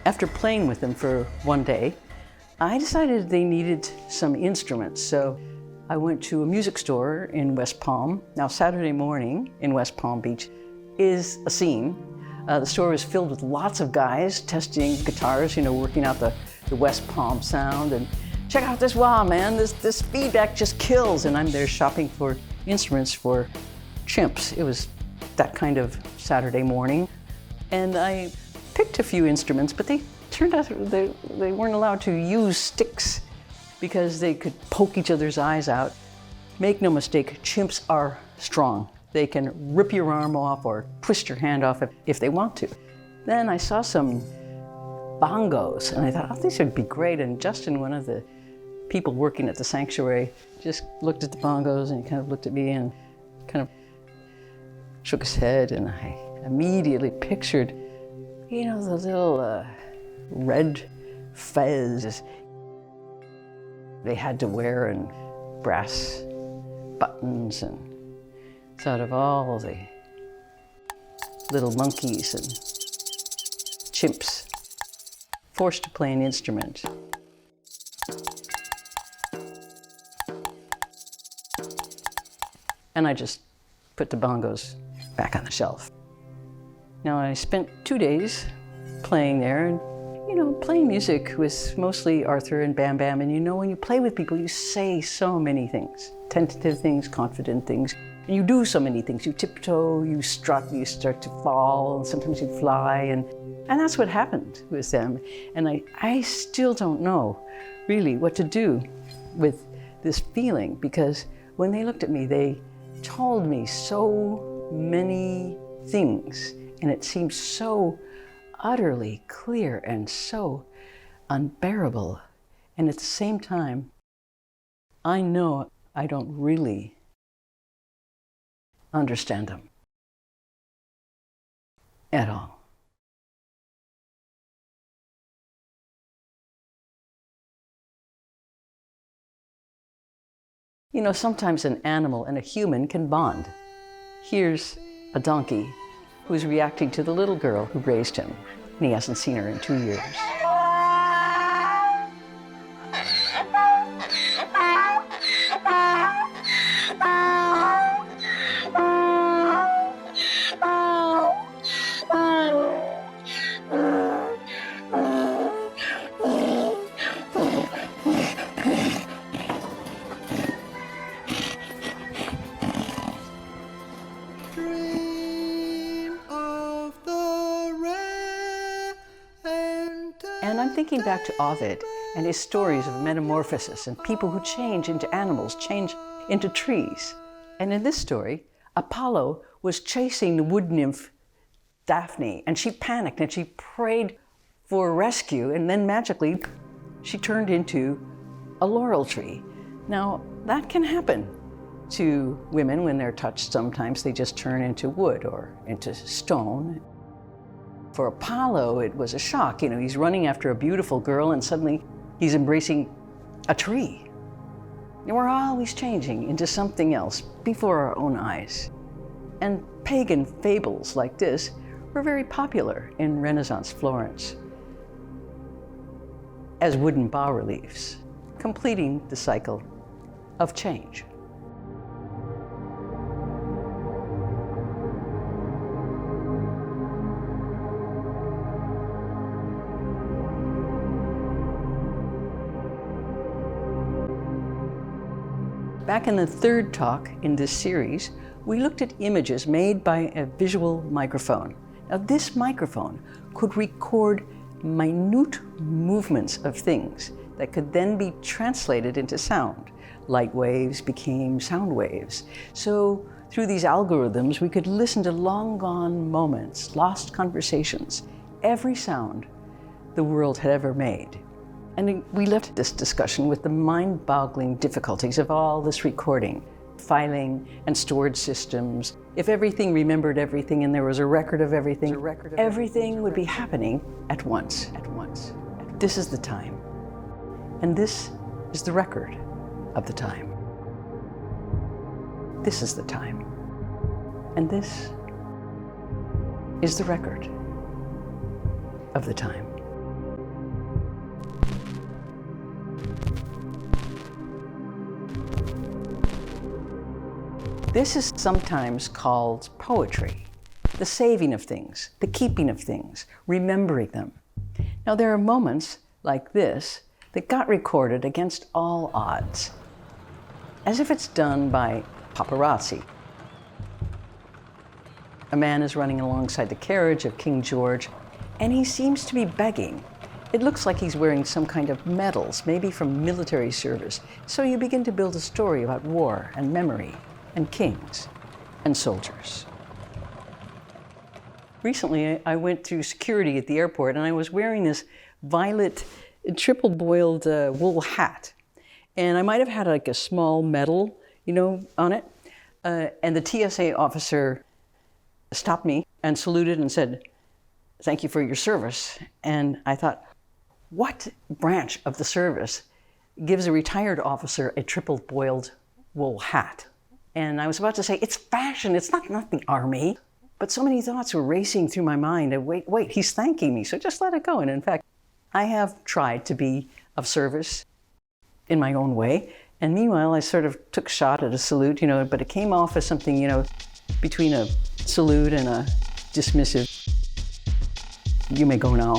after playing with them for one day, I decided they needed some instruments. So I went to a music store in West Palm. Now, Saturday morning in West Palm Beach is a scene. The store was filled with lots of guys testing guitars, you know, working out the West Palm sound, and check out this wah, man, this feedback just kills. And I'm there shopping for instruments for chimps. It was that kind of Saturday morning. And I picked a few instruments, but they turned out they weren't allowed to use sticks because they could poke each other's eyes out. Make no mistake, chimps are strong. They can rip your arm off or twist your hand off if they want to. Then I saw some bongos, and I thought, oh, these would be great. And Justin, one of the people working at the sanctuary, just looked at the bongos, and he kind of looked at me and kind of shook his head, and I immediately pictured, you know, the little red fez they had to wear, and brass buttons, and thought of all the little monkeys and chimps forced to play an instrument. And I just put the bongos back on the shelf. Now, I spent 2 days playing there, and, you know, playing music with mostly Arthur and Bam Bam. And you know, when you play with people, you say so many things, tentative things, confident things. And you do so many things. You tiptoe, you strut, you start to fall, and sometimes you fly. And that's what happened with them. And I still don't know really what to do with this feeling, because when they looked at me, they told me so many things, and it seemed so utterly clear and so unbearable. And at the same time, I know I don't really understand them at all. You know, sometimes an animal and a human can bond. Here's a donkey who's reacting to the little girl who raised him, and he hasn't seen her in 2 years. And I'm thinking back to Ovid and his stories of metamorphosis and people who change into animals, change into trees. And in this story, Apollo was chasing the wood nymph Daphne, and she panicked and she prayed for rescue, and then magically she turned into a laurel tree. Now, that can happen to women when they're touched. Sometimes they just turn into wood or into stone. For Apollo, it was a shock. You know, he's running after a beautiful girl and suddenly he's embracing a tree. And we're always changing into something else before our own eyes. And pagan fables like this were very popular in Renaissance Florence as wooden bas-reliefs, completing the cycle of change. Back in the third talk in this series, we looked at images made by a visual microphone. Now, this microphone could record minute movements of things that could then be translated into sound. Light waves became sound waves. So through these algorithms, we could listen to long gone moments, lost conversations, every sound the world had ever made. And we left this discussion with the mind-boggling difficulties of all this recording, filing and storage systems. If everything remembered everything and there was a record of everything, everything would be happening at once. This is the time. And this is the record of the time. This is the time. And this is the record of the time. This is sometimes called poetry, the saving of things, the keeping of things, remembering them. Now, there are moments like this that got recorded against all odds, as if it's done by paparazzi. A man is running alongside the carriage of King George, and he seems to be begging. It looks like he's wearing some kind of medals, maybe from military service. So you begin to build a story about war and memory and kings and soldiers. Recently, I went through security at the airport and I was wearing this violet triple boiled wool hat. And I might have had like a small medal, on it. And the TSA officer stopped me and saluted and said, "Thank you for your service." And I thought, what branch of the service gives a retired officer a triple boiled wool hat? And I was about to say, it's fashion, it's not the army. But so many thoughts were racing through my mind. And wait, he's thanking me, so just let it go. And in fact, I have tried to be of service in my own way. And meanwhile, I sort of took a shot at a salute, but it came off as something, between a salute and a dismissive, "You may go now."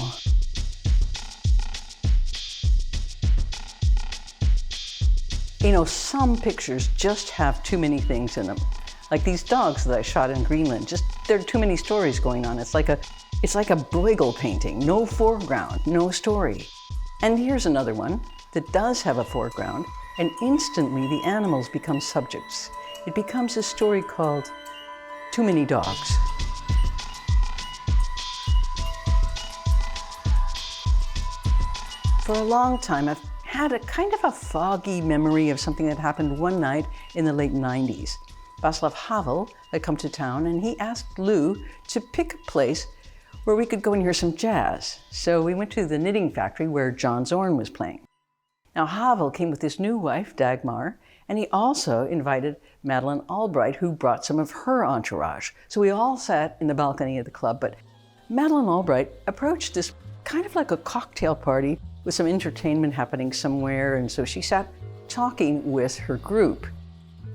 Some pictures just have too many things in them. Like these dogs that I shot in Greenland, there are too many stories going on. It's like a Bruegel painting, no foreground, no story. And here's another one that does have a foreground, and instantly the animals become subjects. It becomes a story called Too Many Dogs. For a long time, I've had a kind of a foggy memory of something that happened one night in the late 90s. Václav Havel had come to town and he asked Lou to pick a place where we could go and hear some jazz. So we went to the Knitting Factory where John Zorn was playing. Now Havel came with his new wife, Dagmar, And he also invited Madeleine Albright, who brought some of her entourage. So we all sat in the balcony of the club, but Madeleine Albright approached this kind of like a cocktail party with some entertainment happening somewhere, and so she sat talking with her group.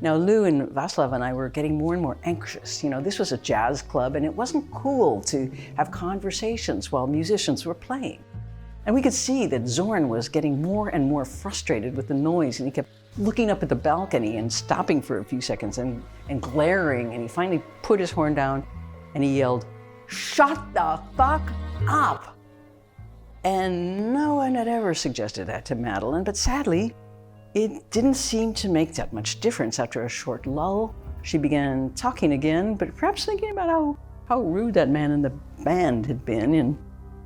Now, Lou and Václav and I were getting more and more anxious. You know, this was a jazz club, and it wasn't cool to have conversations while musicians were playing. And we could see that Zorn was getting more and more frustrated with the noise, and he kept looking up at the balcony and stopping for a few seconds and glaring, and he finally put his horn down and he yelled, "Shut the fuck up!" And no one had ever suggested that to Madeleine, but sadly, it didn't seem to make that much difference. After a short lull, she began talking again, but perhaps thinking about how rude that man in the band had been. And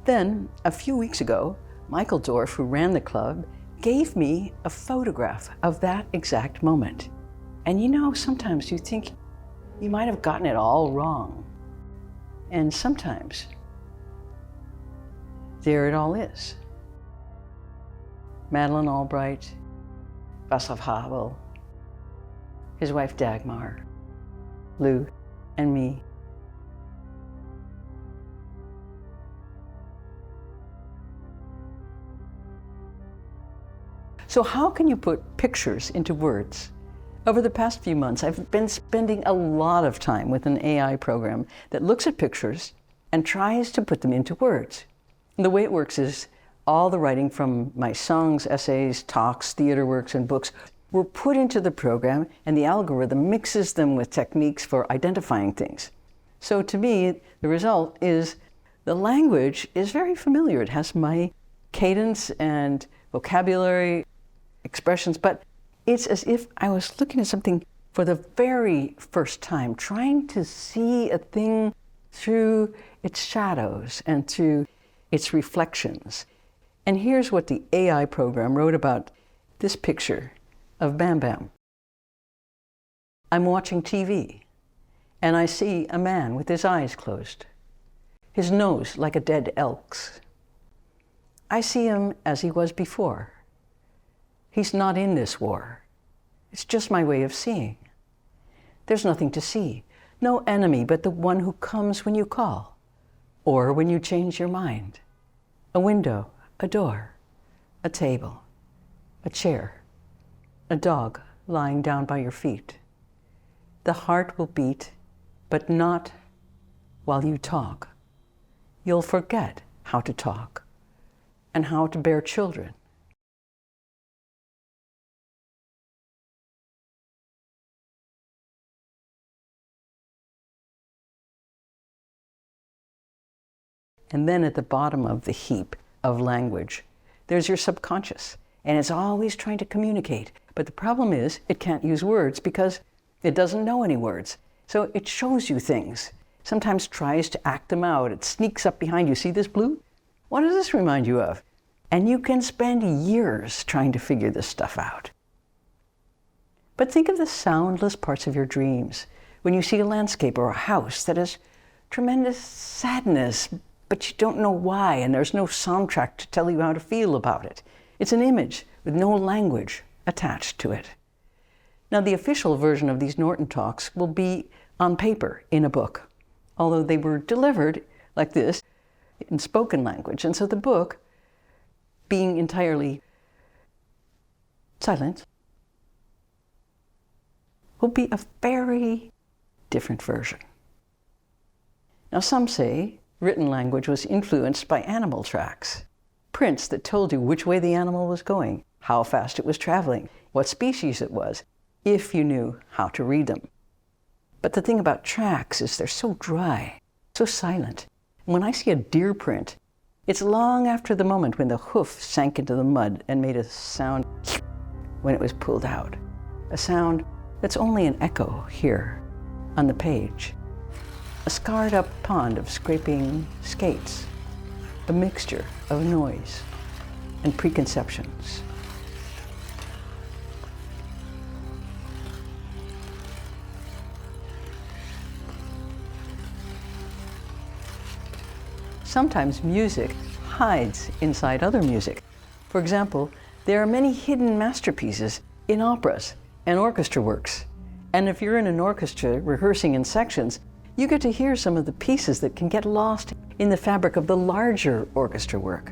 then, a few weeks ago, Michael Dorf, who ran the club, gave me a photograph of that exact moment. And you know, sometimes you think you might have gotten it all wrong. And sometimes, there it all is. Madeleine Albright, Václav Havel, his wife Dagmar, Lou, and me. So how can you put pictures into words? Over the past few months, I've been spending a lot of time with an AI program that looks at pictures and tries to put them into words. And the way it works is all the writing from my songs, essays, talks, theater works, and books were put into the program, and the algorithm mixes them with techniques for identifying things. So to me, the result is the language is very familiar. It has my cadence and vocabulary, expressions, but it's as if I was looking at something for the very first time, trying to see a thing through its shadows and through its reflections. And here's what the AI program wrote about this picture of Bam Bam. I'm watching TV, and I see a man with his eyes closed, his nose like a dead elk's. I see him as he was before. He's not in this war. It's just my way of seeing. There's nothing to see, no enemy but the one who comes when you call, or when you change your mind. A window, a door, a table, a chair, a dog lying down by your feet. The heart will beat, but not while you talk. You'll forget how to talk and how to bear children. And then at the bottom of the heap of language, there's your subconscious, and it's always trying to communicate. But the problem is it can't use words because it doesn't know any words. So it shows you things, sometimes tries to act them out. It sneaks up behind you. See this blue? What does this remind you of? And you can spend years trying to figure this stuff out. But think of the soundless parts of your dreams. When you see a landscape or a house that has tremendous sadness, but you don't know why, and there's no soundtrack to tell you how to feel about it. It's an image with no language attached to it. Now, the official version of these Norton talks will be on paper in a book, although they were delivered like this in spoken language. And so the book, being entirely silent, will be a very different version. Now, some say written language was influenced by animal tracks, prints that told you which way the animal was going, how fast it was traveling, what species it was, if you knew how to read them. But the thing about tracks is they're so dry, so silent. And when I see a deer print, it's long after the moment when the hoof sank into the mud and made a sound when it was pulled out, a sound that's only an echo here on the page. A scarred up pond of scraping skates, a mixture of noise and preconceptions. Sometimes music hides inside other music. For example, there are many hidden masterpieces in operas and orchestra works. And if you're in an orchestra rehearsing in sections, you get to hear some of the pieces that can get lost in the fabric of the larger orchestra work.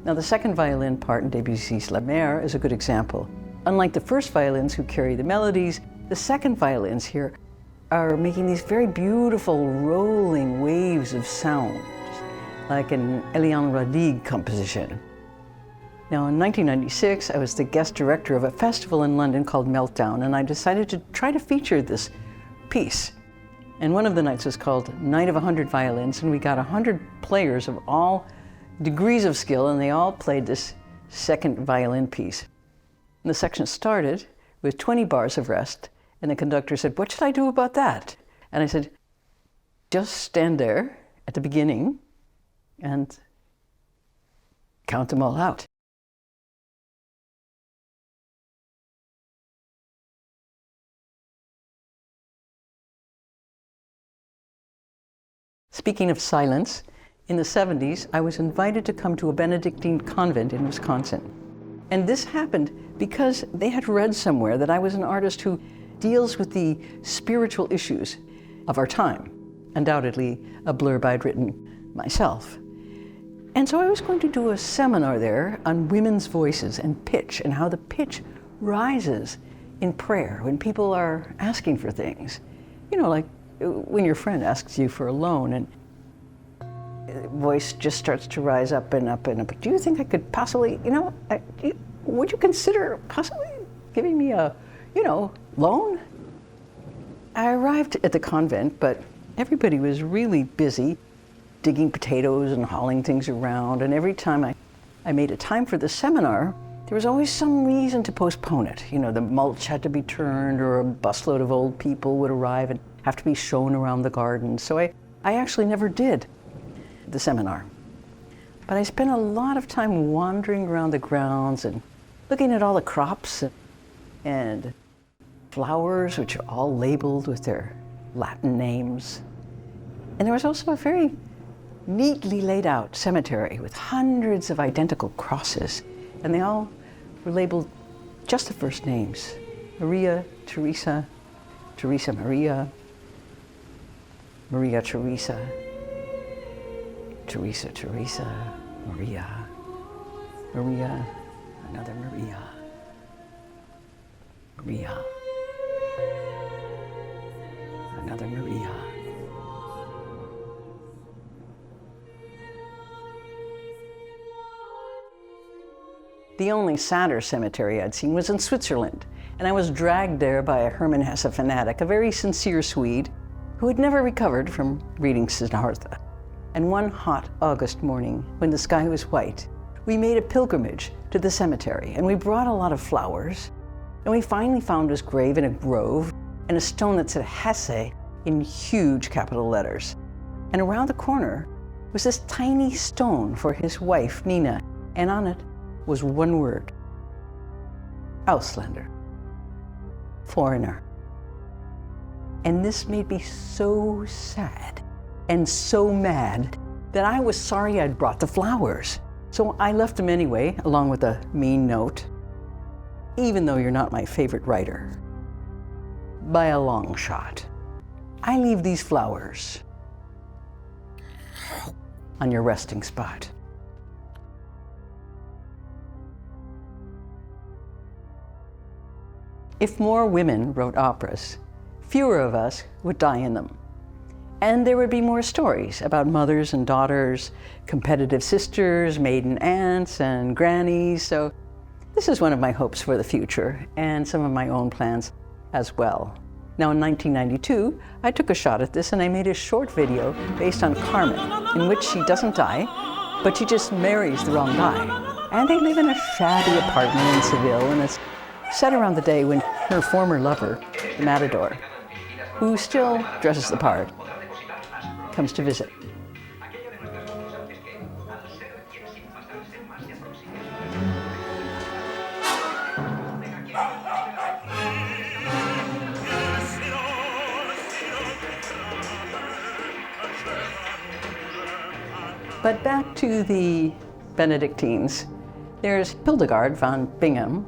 Now, the second violin part in Debussy's La Mer is a good example. Unlike the first violins who carry the melodies, the second violins here are making these very beautiful rolling waves of sound, like an Eliane Radigue composition. Now, in 1996, I was the guest director of a festival in London called Meltdown, and I decided to try to feature this piece. And one of the nights was called Night of 100 Violins, and we got 100 players of all degrees of skill, and they all played this second violin piece. And the section started with 20 bars of rest, and the conductor said, "What should I do about that?" And I said, "Just stand there at the beginning and count them all out." Speaking of silence, in the 70s, I was invited to come to a Benedictine convent in Wisconsin. And this happened because they had read somewhere that I was an artist who deals with the spiritual issues of our time, undoubtedly a blurb I'd written myself. And so I was going to do a seminar there on women's voices and pitch, and how the pitch rises in prayer when people are asking for things. You know, like when your friend asks you for a loan and the voice just starts to rise up and up and up. Do you think I could possibly, would you consider possibly giving me a, loan? I arrived at the convent, but everybody was really busy digging potatoes and hauling things around. And every time I made a time for the seminar, there was always some reason to postpone it. The mulch had to be turned, or a busload of old people would arrive and have to be shown around the garden. So I actually never did the seminar. But I spent a lot of time wandering around the grounds and looking at all the crops and flowers, which are all labeled with their Latin names. And there was also a very neatly laid out cemetery with hundreds of identical crosses, and they all were labeled just the first names: Maria, Teresa, Teresa Maria, Maria Teresa, Teresa Teresa, Maria, Maria, another Maria, Maria, another Maria. The only sadder cemetery I'd seen was in Switzerland, and I was dragged there by a Hermann Hesse fanatic, a very sincere Swede who had never recovered from reading Siddhartha. And one hot August morning, when the sky was white, we made a pilgrimage to the cemetery, and we brought a lot of flowers, and we finally found his grave in a grove, and a stone that said Hesse in huge capital letters. And around the corner was this tiny stone for his wife, Nina, and on it was one word: Ausländer, foreigner. And this made me so sad and so mad that I was sorry I'd brought the flowers. So I left them anyway, along with a mean note: "Even though you're not my favorite writer, by a long shot, I leave these flowers on your resting spot." If more women wrote operas, fewer of us would die in them. And there would be more stories about mothers and daughters, competitive sisters, maiden aunts, and grannies. So this is one of my hopes for the future, and some of my own plans as well. Now, in 1992, I took a shot at this, and I made a short video based on Carmen, in which she doesn't die, but she just marries the wrong guy. And they live in a shabby apartment in Seville, and it's set around the day when her former lover, the Matador, who still dresses the part, comes to visit. But back to the Benedictines. There's Hildegard von Bingen.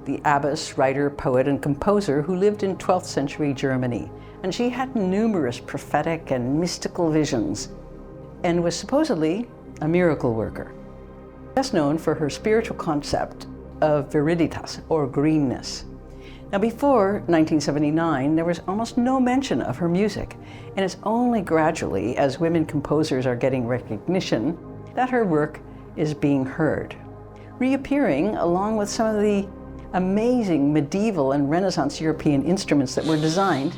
the abbess, writer, poet, and composer who lived in 12th century Germany. And she had numerous prophetic and mystical visions and was supposedly a miracle worker. Best known for her spiritual concept of viriditas, or greenness. Now, before 1979, there was almost no mention of her music, and it's only gradually, as women composers are getting recognition, that her work is being heard, reappearing along with some of the amazing medieval and Renaissance European instruments that were designed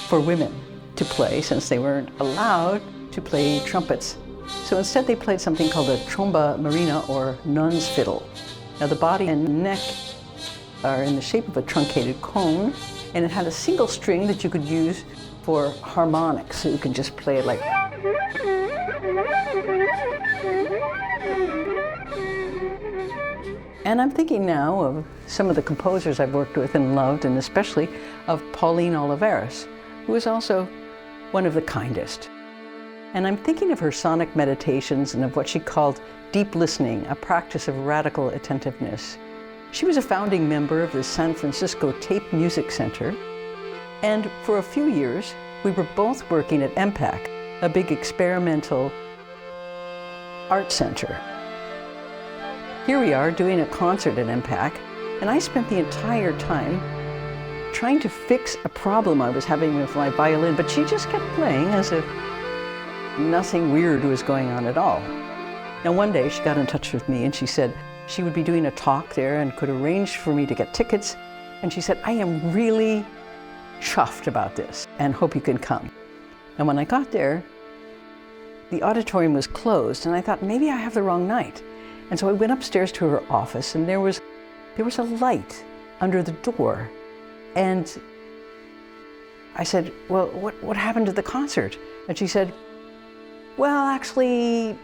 for women to play, since they weren't allowed to play trumpets. So instead they played something called a tromba marina, or nun's fiddle. Now the body and neck are in the shape of a truncated cone, and it had a single string that you could use for harmonics, so you can just play it like. And I'm thinking now of some of the composers I've worked with and loved, and especially of Pauline Oliveros, who is also one of the kindest. And I'm thinking of her sonic meditations and of what she called deep listening, a practice of radical attentiveness. She was a founding member of the San Francisco Tape Music Center, and for a few years, we were both working at MPAC, a big experimental art center. Here we are doing a concert at MPAC, and I spent the entire time trying to fix a problem I was having with my violin, but she just kept playing as if nothing weird was going on at all. Now one day she got in touch with me and she said she would be doing a talk there and could arrange for me to get tickets. And she said, I am really chuffed about this and hope you can come. And when I got there, the auditorium was closed and I thought maybe I have the wrong night. And so I went upstairs to her office and there was a light under the door. And I said, well, what happened to the concert? And she said, well, actually,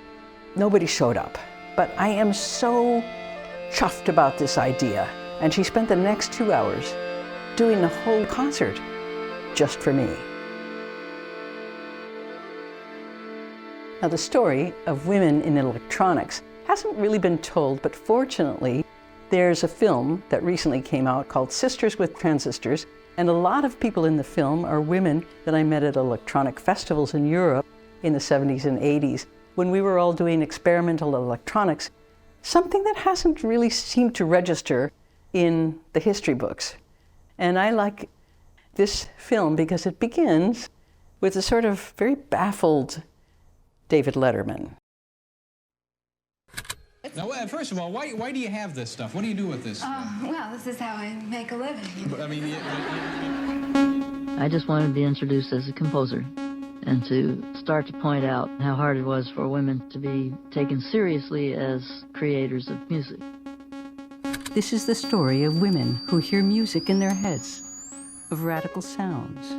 nobody showed up, but I am so chuffed about this idea. And she spent the next 2 hours doing the whole concert just for me. Now, the story of women in electronics hasn't really been told, but fortunately, there's a film that recently came out called Sisters with Transistors, and a lot of people in the film are women that I met at electronic festivals in Europe in the 70s and 80s, when we were all doing experimental electronics, something that hasn't really seemed to register in the history books. And I like this film because it begins with a sort of very baffled David Letterman. Now, first of all, why do you have this stuff? What do you do with this? Well, this is how I make a living. I mean, I just wanted to be introduced as a composer and to start to point out how hard it was for women to be taken seriously as creators of music. This is the story of women who hear music in their heads, of radical sounds.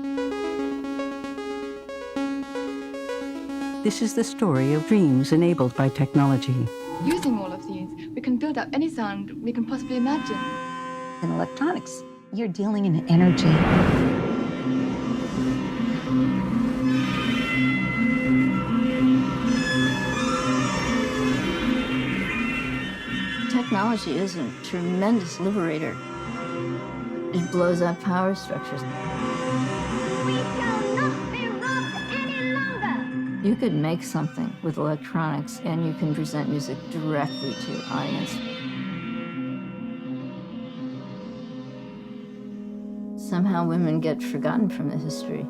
This is the story of dreams enabled by technology. Using all of these, we can build up any sound we can possibly imagine. In electronics, you're dealing in energy. Technology is a tremendous liberator. It blows up power structures. We shall not be robbed any longer. You could make something with electronics and you can present music directly to your audience. Somehow women get forgotten from the history.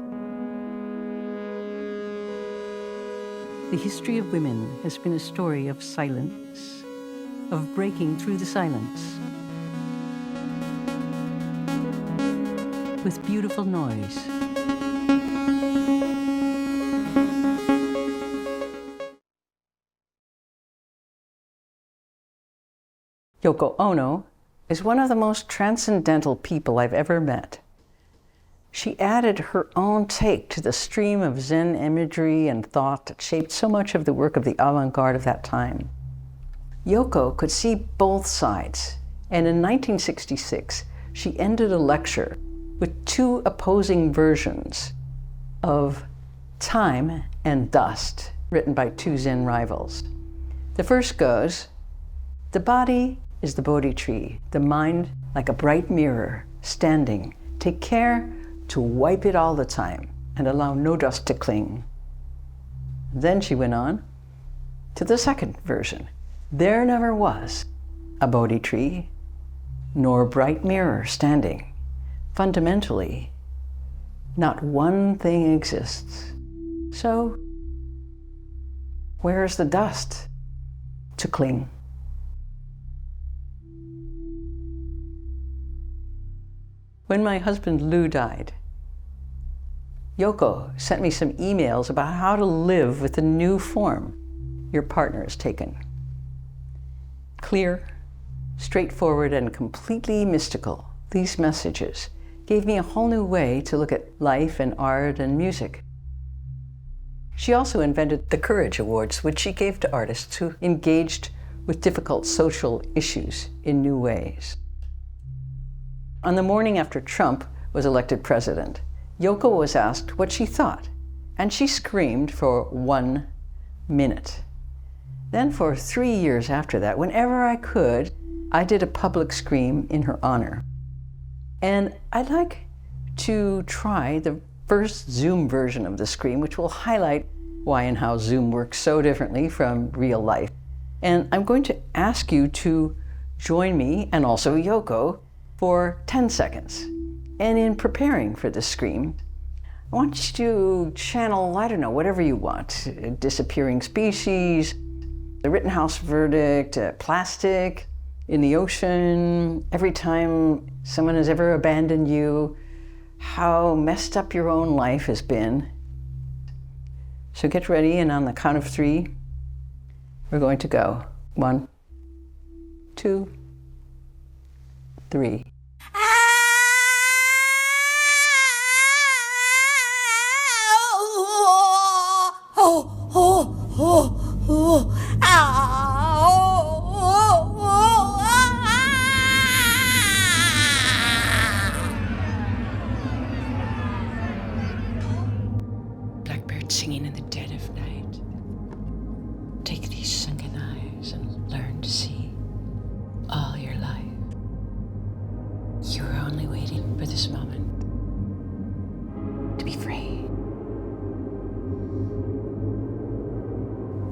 The history of women has been a story of silence, of breaking through the silence with beautiful noise. Yoko Ono is one of the most transcendental people I've ever met. She added her own take to the stream of Zen imagery and thought that shaped so much of the work of the avant-garde of that time. Yoko could see both sides, and in 1966, she ended a lecture with two opposing versions of Time and Dust, written by two Zen rivals. The first goes, the body is the Bodhi tree, the mind like a bright mirror, standing. Take care to wipe it all the time and allow no dust to cling. Then she went on to the second version. There never was a Bodhi tree, nor bright mirror standing. Fundamentally, not one thing exists. So, where is the dust to cling? When my husband Lou died, Yoko sent me some emails about how to live with the new form your partner has taken. Clear, straightforward, and completely mystical, these messages gave me a whole new way to look at life and art and music. She also invented the Courage Awards, which she gave to artists who engaged with difficult social issues in new ways. On the morning after Trump was elected president, Yoko was asked what she thought, and she screamed for 1 minute. Then for 3 years after that, whenever I could, I did a public scream in her honor. And I'd like to try the first Zoom version of the scream, which will highlight why and how Zoom works so differently from real life. And I'm going to ask you to join me, and also Yoko, for 10 seconds. And in preparing for this scream, I want you to channel, I don't know, whatever you want. Disappearing species, the Rittenhouse verdict, plastic in the ocean, every time someone has ever abandoned you, how messed up your own life has been. So get ready, and on the count of 3, we're going to go. 1, 2, 3. Blackbird singing in the dead of night. Take these sunken eyes and learn to see all your life. You were only waiting for this moment to be free.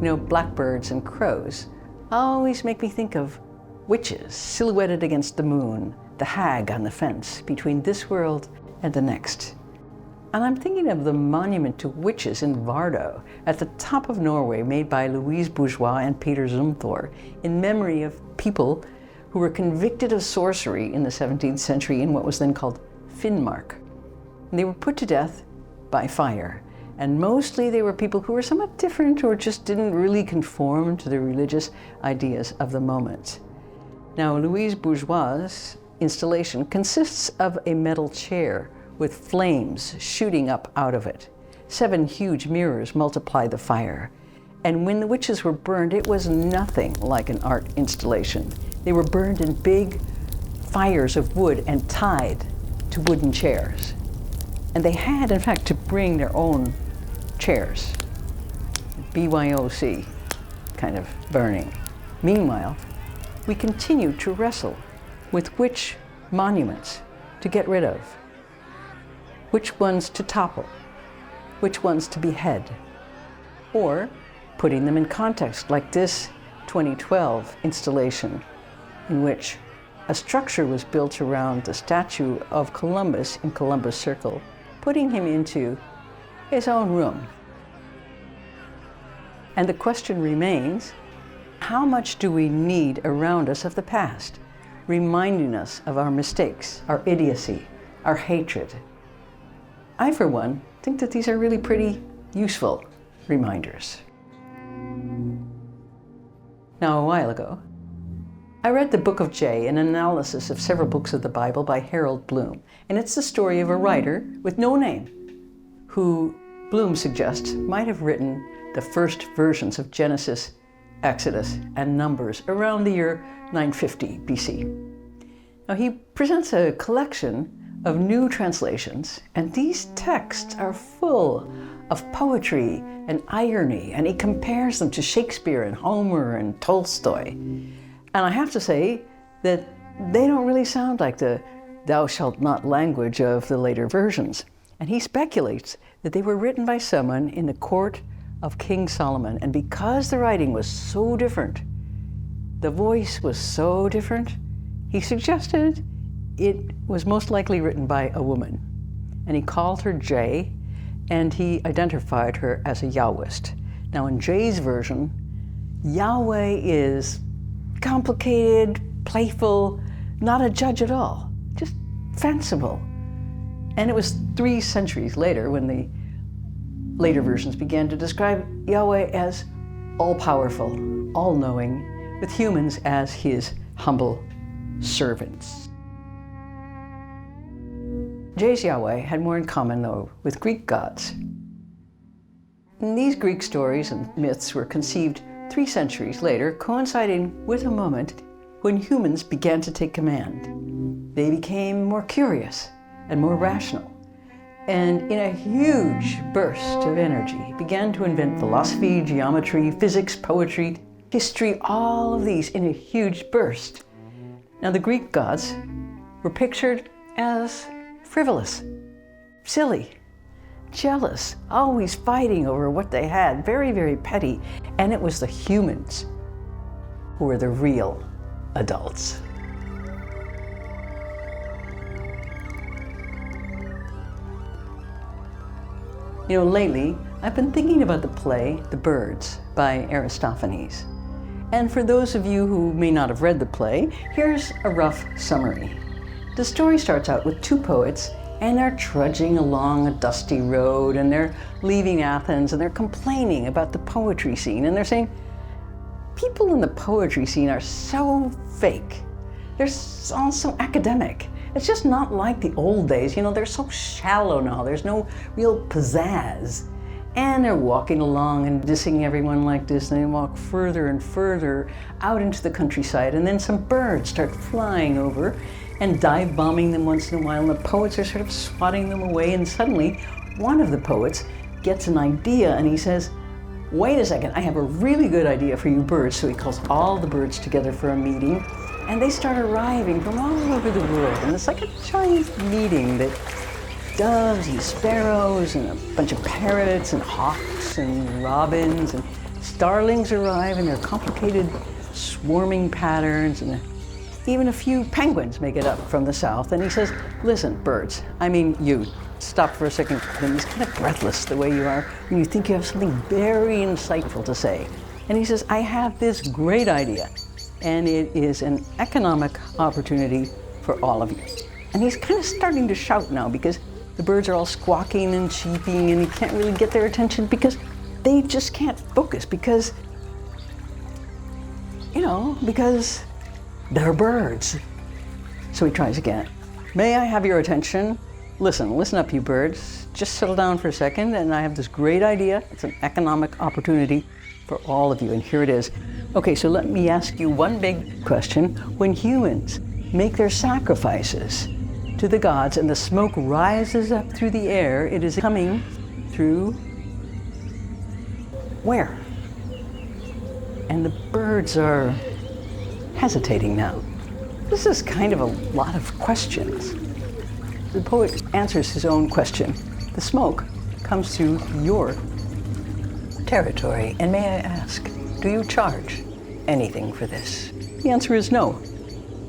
You know, blackbirds and crows always make me think of witches silhouetted against the moon, the hag on the fence between this world and the next. And I'm thinking of the monument to witches in Vardø at the top of Norway, made by Louise Bourgeois and Peter Zumthor in memory of people who were convicted of sorcery in the 17th century in what was then called Finnmark. And they were put to death by fire. And mostly they were people who were somewhat different or just didn't really conform to the religious ideas of the moment. Now, Louise Bourgeois' installation consists of a metal chair with flames shooting up out of it. 7 huge mirrors multiply the fire. And when the witches were burned, it was nothing like an art installation. They were burned in big fires of wood and tied to wooden chairs. And they had, in fact, to bring their own chairs. BYOC kind of burning. Meanwhile, we continued to wrestle with which monuments to get rid of, which ones to topple, which ones to behead, or putting them in context like this 2012 installation in which a structure was built around the statue of Columbus in Columbus Circle, putting him into his own room. And the question remains, how much do we need around us of the past, reminding us of our mistakes, our idiocy, our hatred? I, for one, think that these are really pretty useful reminders. Now, a while ago, I read the Book of J, an analysis of several books of the Bible by Harold Bloom, and it's the story of a writer with no name, who Bloom suggests might have written the first versions of Genesis, Exodus, and Numbers around the year 950 BC. Now, he presents a collection of new translations, and these texts are full of poetry and irony, and he compares them to Shakespeare and Homer and Tolstoy. And I have to say that they don't really sound like the thou shalt not language of the later versions. And he speculates that they were written by someone in the court of King Solomon. And because the writing was so different, the voice was so different, he suggested it was most likely written by a woman. And he called her Jay, and he identified her as a Yahwist. Now in Jay's version, Yahweh is complicated, playful, not a judge at all, just fanciful. And it was 3 centuries later when the later versions began to describe Yahweh as all-powerful, all-knowing, with humans as his humble servants. Jay's Yahweh had more in common, though, with Greek gods. And these Greek stories and myths were conceived 3 centuries later, coinciding with a moment when humans began to take command. They became more curious and more rational, and in a huge burst of energy began to invent philosophy, geometry, physics, poetry, history, all of these in a huge burst. Now the Greek gods were pictured as frivolous, silly, jealous, always fighting over what they had, very, very petty, and it was the humans who were the real adults. You know, lately, I've been thinking about the play, The Birds, by Aristophanes. And for those of you who may not have read the play, here's a rough summary. The story starts out with 2 poets, and they're trudging along a dusty road, and they're leaving Athens, and they're complaining about the poetry scene, and they're saying, people in the poetry scene are so fake. They're all so academic. It's just not like the old days, you know, they're so shallow now. There's no real pizzazz. And they're walking along and dissing everyone like this, and they walk further and further out into the countryside, and then some birds start flying over and dive bombing them once in a while, and the poets are sort of swatting them away, and suddenly one of the poets gets an idea, and he says, wait a second, I have a really good idea for you birds. So he calls all the birds together for a meeting, and they start arriving from all over the world, and it's like a giant meeting that doves and sparrows and a bunch of parrots and hawks and robins and starlings arrive in their complicated swarming patterns, and even a few penguins make it up from the south. And he says, listen, birds, I mean you, stop for a second. It's kind of breathless the way you are when you think you have something very insightful to say. And he says, I have this great idea, and it is an economic opportunity for all of you. And he's kind of starting to shout now because the birds are all squawking and cheeping, and he can't really get their attention because they just can't focus because, you know, because they're birds. So he tries again. May I have your attention? Listen up, you birds. Just settle down for a second, and I have this great idea. It's an economic opportunity for all of you, and here it is. Okay, so let me ask you one big question. When humans make their sacrifices to the gods and the smoke rises up through the air, it is coming through where? And the birds are hesitating now. This is kind of a lot of questions. The poet answers his own question. The smoke comes through your territory, and may I ask, do you charge anything for this? The answer is no,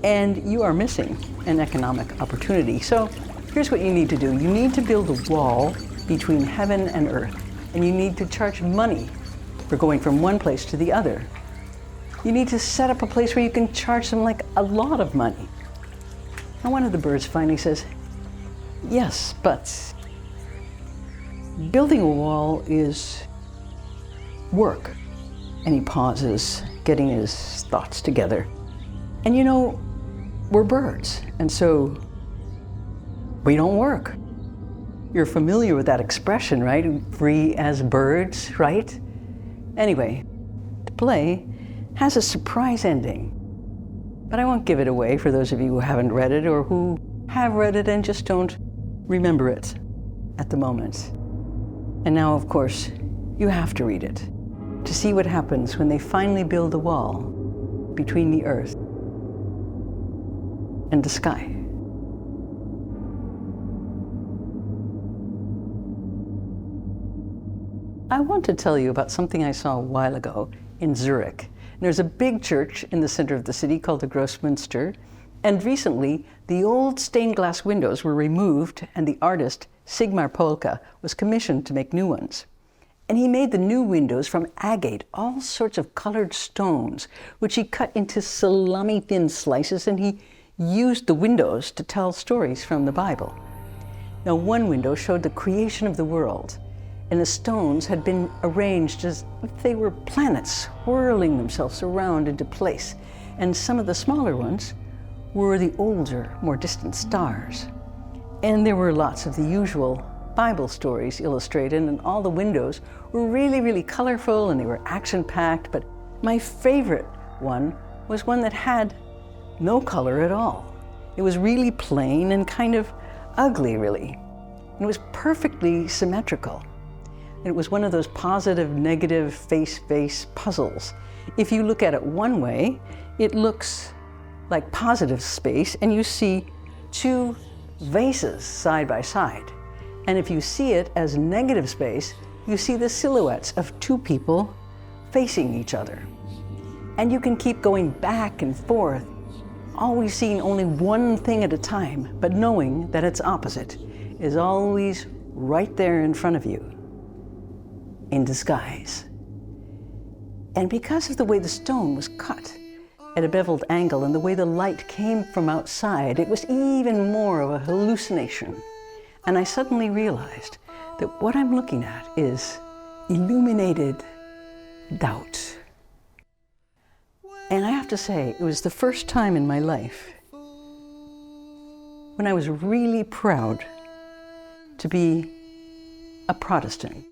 and you are missing an economic opportunity. So here's what you need to do. You need to build a wall between heaven and earth, and you need to charge money for going from one place to the other. You need to set up a place where you can charge them like a lot of money. And one of the birds finally says, yes, but building a wall is work. And he pauses, getting his thoughts together. And you know, we're birds, and so we don't work. You're familiar with that expression, right? Free as birds, right? Anyway, the play has a surprise ending, but I won't give it away for those of you who haven't read it or who have read it and just don't remember it at the moment. And now, of course, you have to read it to see what happens when they finally build the wall between the earth and the sky. I want to tell you about something I saw a while ago in Zurich. There's a big church in the center of the city called the Grossmünster, and recently the old stained glass windows were removed and the artist Sigmar Polka was commissioned to make new ones. And he made the new windows from agate, all sorts of colored stones, which he cut into salami-thin slices, and he used the windows to tell stories from the Bible. Now, one window showed the creation of the world, and the stones had been arranged as if they were planets whirling themselves around into place. And some of the smaller ones were the older, more distant stars. And there were lots of the usual Bible stories illustrated, and all the windows were really, really colorful and they were action-packed. But my favorite one was one that had no color at all. It was really plain and kind of ugly, really. And it was perfectly symmetrical. It was one of those positive, negative, face puzzles. If you look at it one way, it looks like positive space, and you see two vases side by side. And if you see it as negative space, you see the silhouettes of two people facing each other. And you can keep going back and forth, always seeing only one thing at a time, but knowing that its opposite is always right there in front of you, in disguise. And because of the way the stone was cut at a beveled angle and the way the light came from outside, it was even more of a hallucination. And I suddenly realized that what I'm looking at is illuminated doubt. And I have to say, it was the first time in my life when I was really proud to be a Protestant.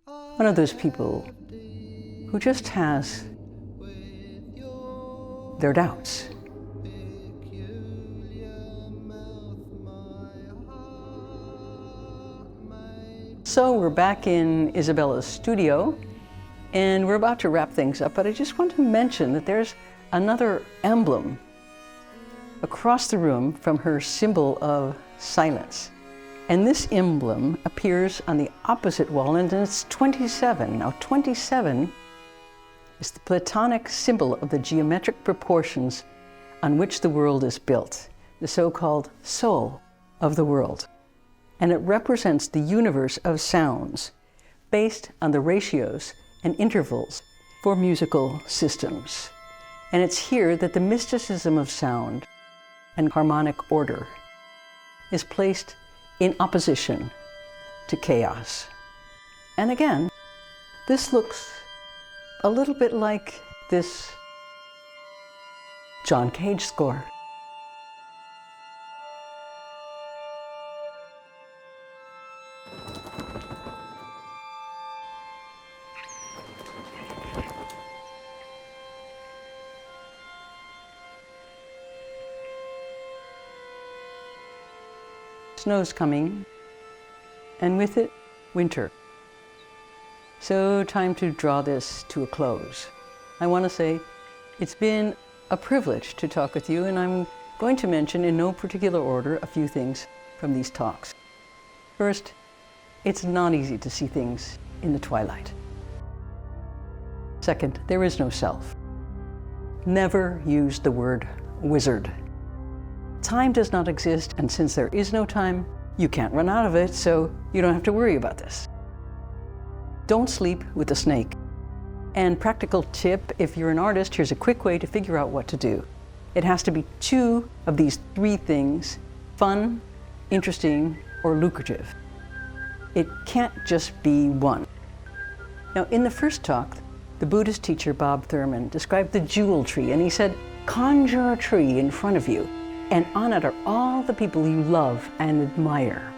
One of those people who just has their doubts. So we're back in Isabella's studio, and we're about to wrap things up, but I just want to mention that there's another emblem across the room from her symbol of silence. And this emblem appears on the opposite wall, and it's 27. Now, 27 is the Platonic symbol of the geometric proportions on which the world is built, the so-called soul of the world. And it represents the universe of sounds based on the ratios and intervals for musical systems. And it's here that the mysticism of sound and harmonic order is placed in opposition to chaos. And again, this looks a little bit like this John Cage score. Snow's coming, and with it, winter. So time to draw this to a close. I want to say it's been a privilege to talk with you, and I'm going to mention in no particular order a few things from these talks. First, it's not easy to see things in the twilight. Second, there is no self. Never use the word wizard. Time does not exist, and since there is no time, you can't run out of it, so you don't have to worry about this. Don't sleep with a snake. And practical tip, if you're an artist, here's a quick way to figure out what to do. It has to be two of these three things: fun, interesting, or lucrative. It can't just be one. Now, in the first talk, the Buddhist teacher Bob Thurman described the jewel tree, and he said, conjure a tree in front of you, and on it are all the people you love and admire,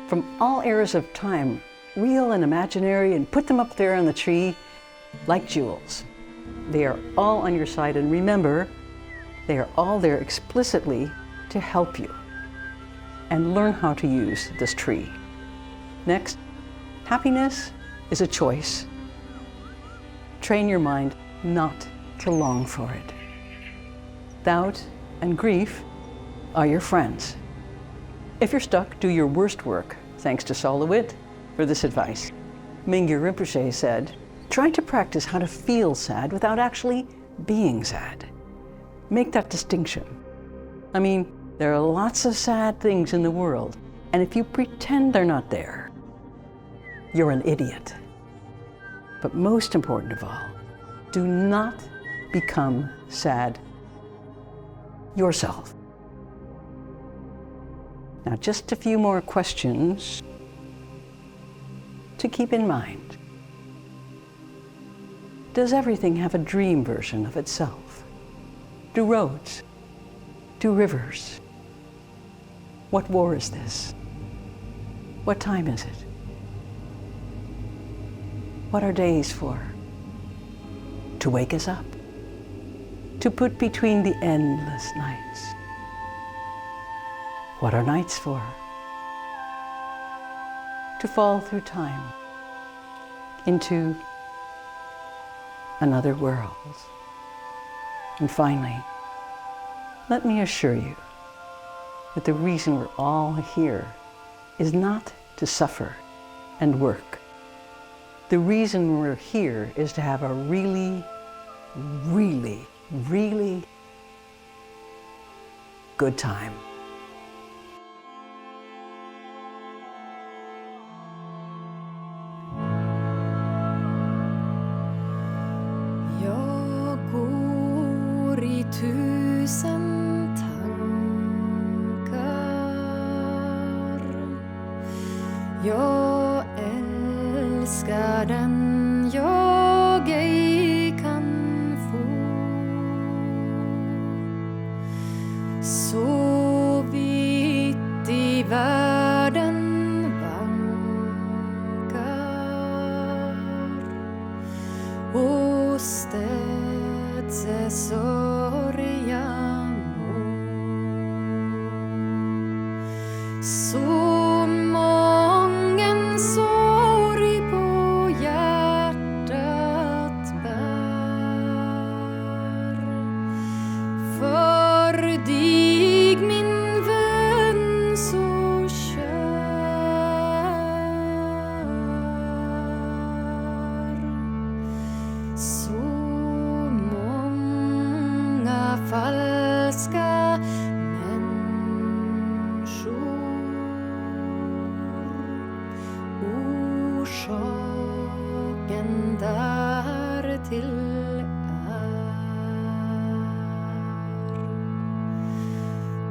from all eras of time, real and imaginary, and put them up there on the tree like jewels. They are all on your side, and remember, they are all there explicitly to help you. And learn how to use this tree. Next, happiness is a choice. Train your mind not to long for it. Doubt and grief are your friends. If you're stuck, do your worst work. Thanks to Sol LeWitt for this advice. Mingyur Rinpoche said, try to practice how to feel sad without actually being sad. Make that distinction. I mean, there are lots of sad things in the world, and if you pretend they're not there, you're an idiot. But most important of all, do not become sad yourself. Now, just a few more questions to keep in mind. Does everything have a dream version of itself? Do roads? Do rivers? What war is this? What time is it? What are days for? To wake us up, to put between the endless nights. What are nights for? To fall through time into another world. And finally, let me assure you that the reason we're all here is not to suffer and work. The reason we're here is to have a really, really, really good time. Jag går i tusen tankar. Jag älskar den jag ej kan få. Så vitt i världen vankar och städse sörja må. Så mången sorg på hjärtat bär. För dig min vän så kär. Så många falska människor. Orsaken därtill är.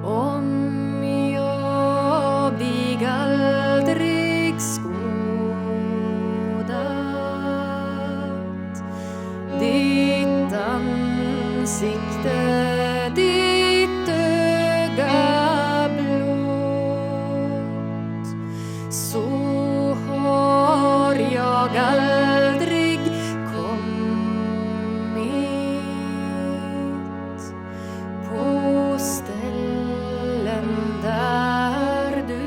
Om jag dig aldrig skådat ditt ansikte, ditt öga blått, så har jag aldrig kommit på ställen där du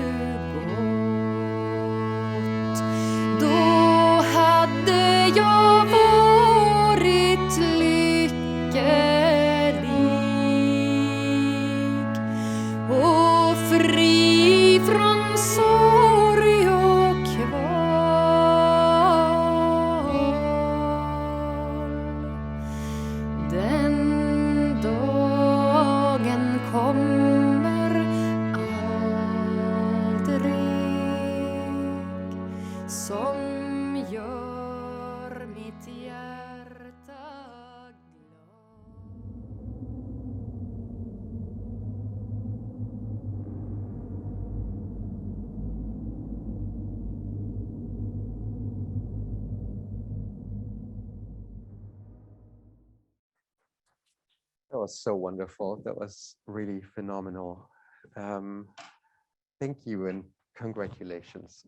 gått. Då hade jag varit lycklig och fri från sorg och kval. Den dagen kommer aldrig som gör mitt hjärta glad. That was so wonderful. That was really phenomenal. Thank you and congratulations.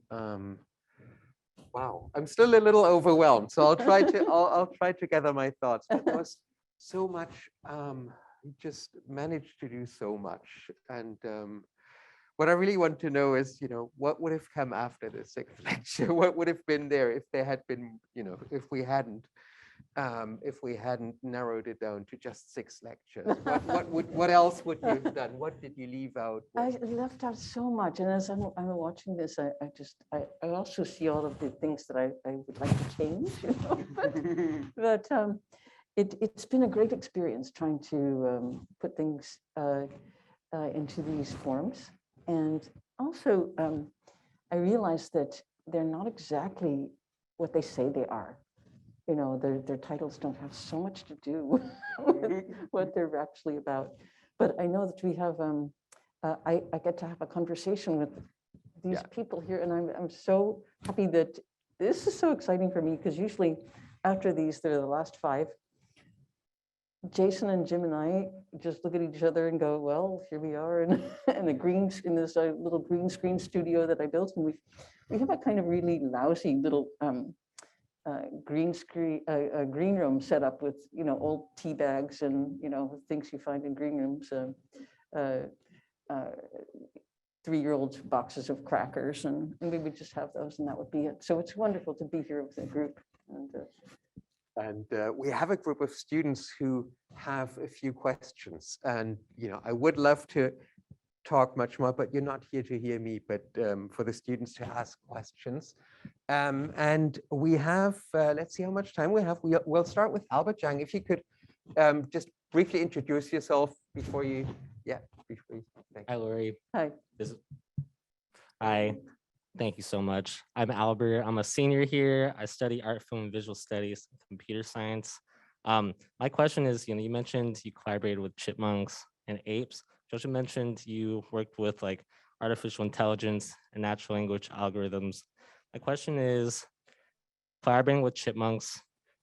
Wow, I'm still a little overwhelmed, so I'll try to I'll try to gather my thoughts. But there was so much. You just managed to do so much, and what I really want to know is, what would have come after the 6th lecture? What would have been there if there had been, if we hadn't? if we hadn't narrowed it down to just 6 lectures? What else would you have done? What did you leave out? I left out so much, and as I'm watching this, I also see all of the things that I would like to change, you know? but it's been a great experience trying to put things into these forms, and also I realized that they're not exactly what they say they are. You know, their titles don't have so much to do with what they're actually about. But I know that we have, I get to have a conversation with these people here, and I'm so happy that this is so exciting for me, because usually after these, they're the last 5. Jason and Jim and I just look at each other and go, well, here we are in this little green screen studio that I built, and we have a kind of really lousy little green room set up with, you know, old tea bags and, you know, things you find in green rooms, 3-year-old boxes of crackers, and we would just have those, and that would be it. So it's wonderful to be here with a group. And we have a group of students who have a few questions, and you know, I would love to talk much more, but you're not here to hear me, but for the students to ask questions. And we have, let's see how much time we have. We'll start with Albert Zhang. If you could just briefly introduce yourself before you, Hi, Lori. Hi. Hi. Thank you so much. I'm Albert. I'm a senior here. I study art, film, and visual studies, computer science. My question is, you know, you mentioned you collaborated with chipmunks and apes. Joshua mentioned you worked with like artificial intelligence and natural language algorithms. My question is, collaborating with chipmunks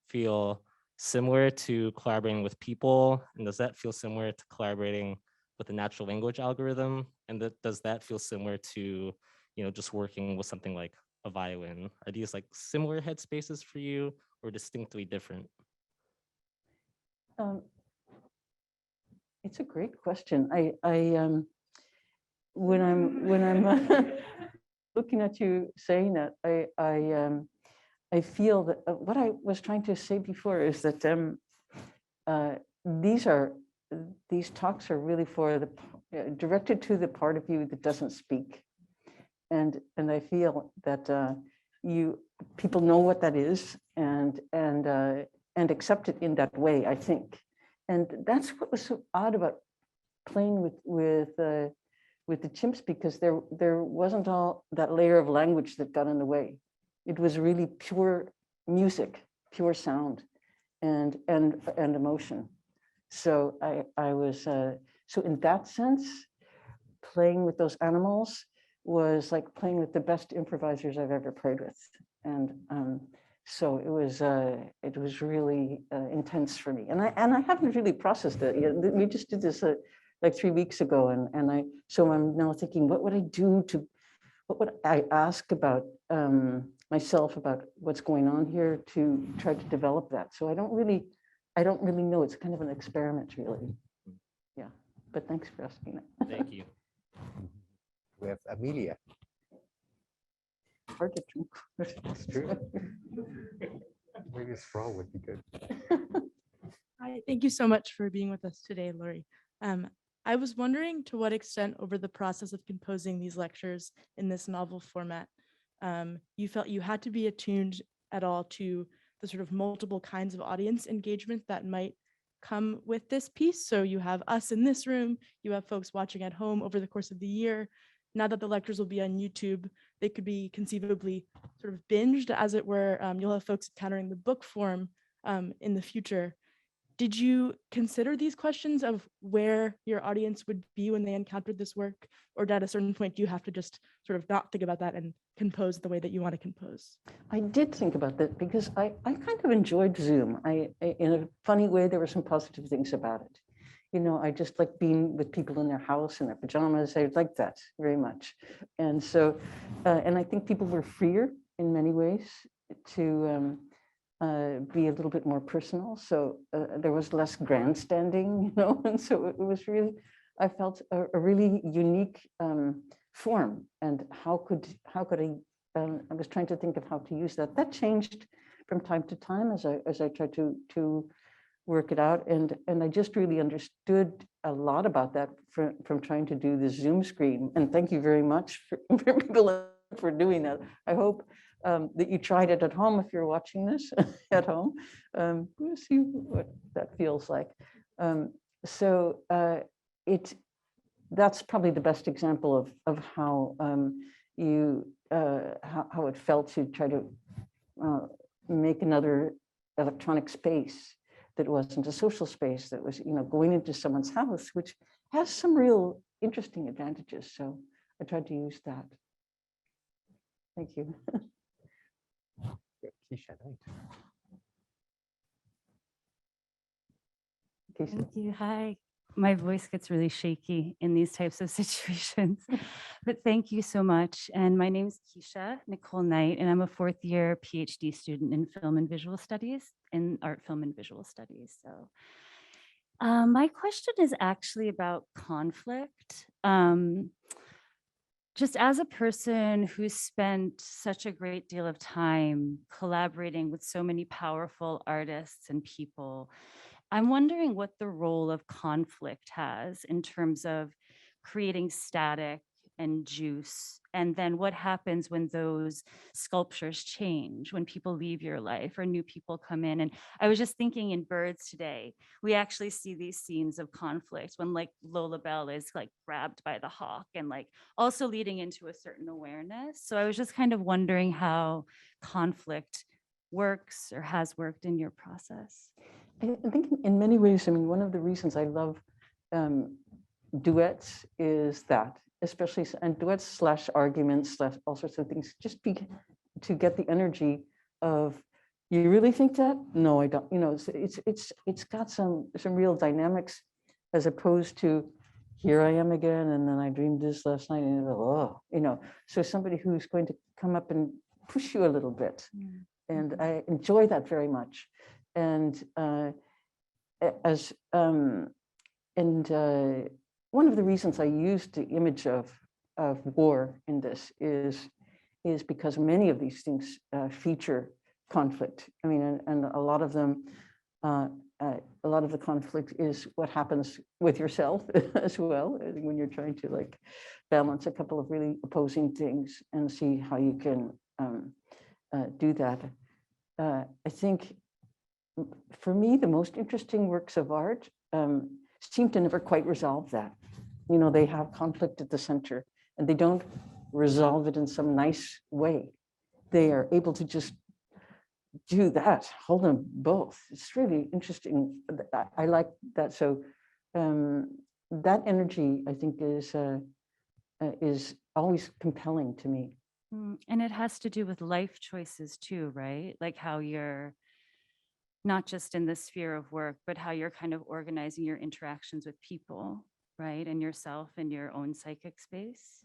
feel similar to collaborating with people? And does that feel similar to collaborating with a natural language algorithm? And does that feel similar to, you know, just working with something like a violin? Are these like similar headspaces for you or distinctly different? It's a great question. When I'm looking at you saying that, I feel that what I was trying to say before is that these talks are really for directed to the part of you that doesn't speak, and I feel that people know what that is and accept it in that way, I think. And that's what was so odd about playing with the chimps, because there wasn't all that layer of language that got in the way. It was really pure music, pure sound, and emotion. So I was so in that sense, playing with those animals was like playing with the best improvisers I've ever played with, and so it was really intense for me, and I haven't really processed it yet. We just did this like 3 weeks ago, and so I'm now thinking, what would I ask about myself, about what's going on here, to try to develop that. So I don't really know. It's kind of an experiment, really. Yeah, but thanks for asking that. Thank you. We have Amelia. Hard to drink. That's true. Maybe a straw would be good. Hi, thank you so much for being with us today, Lori. I was wondering to what extent over the process of composing these lectures in this novel format, you felt you had to be attuned at all to the sort of multiple kinds of audience engagement that might come with this piece. So you have us in this room, you have folks watching at home over the course of the year. Now that the lectures will be on YouTube, they could be conceivably sort of binged, as it were. You'll have folks encountering the book form in the future. Did you consider these questions of where your audience would be when they encountered this work? Or at a certain point, do you have to just sort of not think about that and compose the way that you want to compose? I did think about that, because I kind of enjoyed Zoom. In a funny way, there were some positive things about it. You know, I just like being with people in their house in their pajamas. I like that very much. And so, and I think people were freer in many ways to be a little bit more personal. So there was less grandstanding, you know, and so it was really, I felt a really unique form. And how could I was trying to think of how to use that. That changed from time to time as I tried to work it out. And I just really understood a lot about that from trying to do the Zoom screen. And thank you very much for doing that. I hope that you tried it at home if you're watching this at home. We'll see what that feels like. That's probably the best example of how how it felt to try to make another electronic space that wasn't a social space, that was, going into someone's house, which has some real interesting advantages. So I tried to use that. Thank you. Keisha Knight. Thank you. Hi. My voice gets really shaky in these types of situations, but thank you so much. And my name is Keisha Nicole Knight, and I'm a 4th year PhD student in film and visual studies, in art, film, and visual studies. So my question is actually about conflict. Just as a person who's spent such a great deal of time collaborating with so many powerful artists and people, I'm wondering what the role of conflict has in terms of creating static and juice, and then what happens when those sculptures change, when people leave your life or new people come in. And I was just thinking in Birds today, we actually see these scenes of conflict when like Lola Bell is like grabbed by the hawk and like also leading into a certain awareness. So I was just kind of wondering how conflict works or has worked in your process. I think in many ways, I mean, one of the reasons I love duets is that, especially, and duets / arguments / all sorts of things, just to get the energy of, you really think that? No, I don't. It's got some real dynamics, as opposed to, here I am again, and then I dreamed this last night, and so somebody who's going to come up and push you a little bit, and I enjoy that very much. And one of the reasons I used the image of war in this is because many of these things feature conflict. I mean, and a lot of them, a lot of the conflict is what happens with yourself as well, when you're trying to like balance a couple of really opposing things and see how you can do that. I think, for me, the most interesting works of art seem to never quite resolve that. They have conflict at the center, and they don't resolve it in some nice way. They are able to just do that, hold them both. It's really interesting. I like that. So that energy, I think, is always compelling to me. And it has to do with life choices too, right? Like how you're not just in the sphere of work, but how you're kind of organizing your interactions with people, right? And yourself and your own psychic space.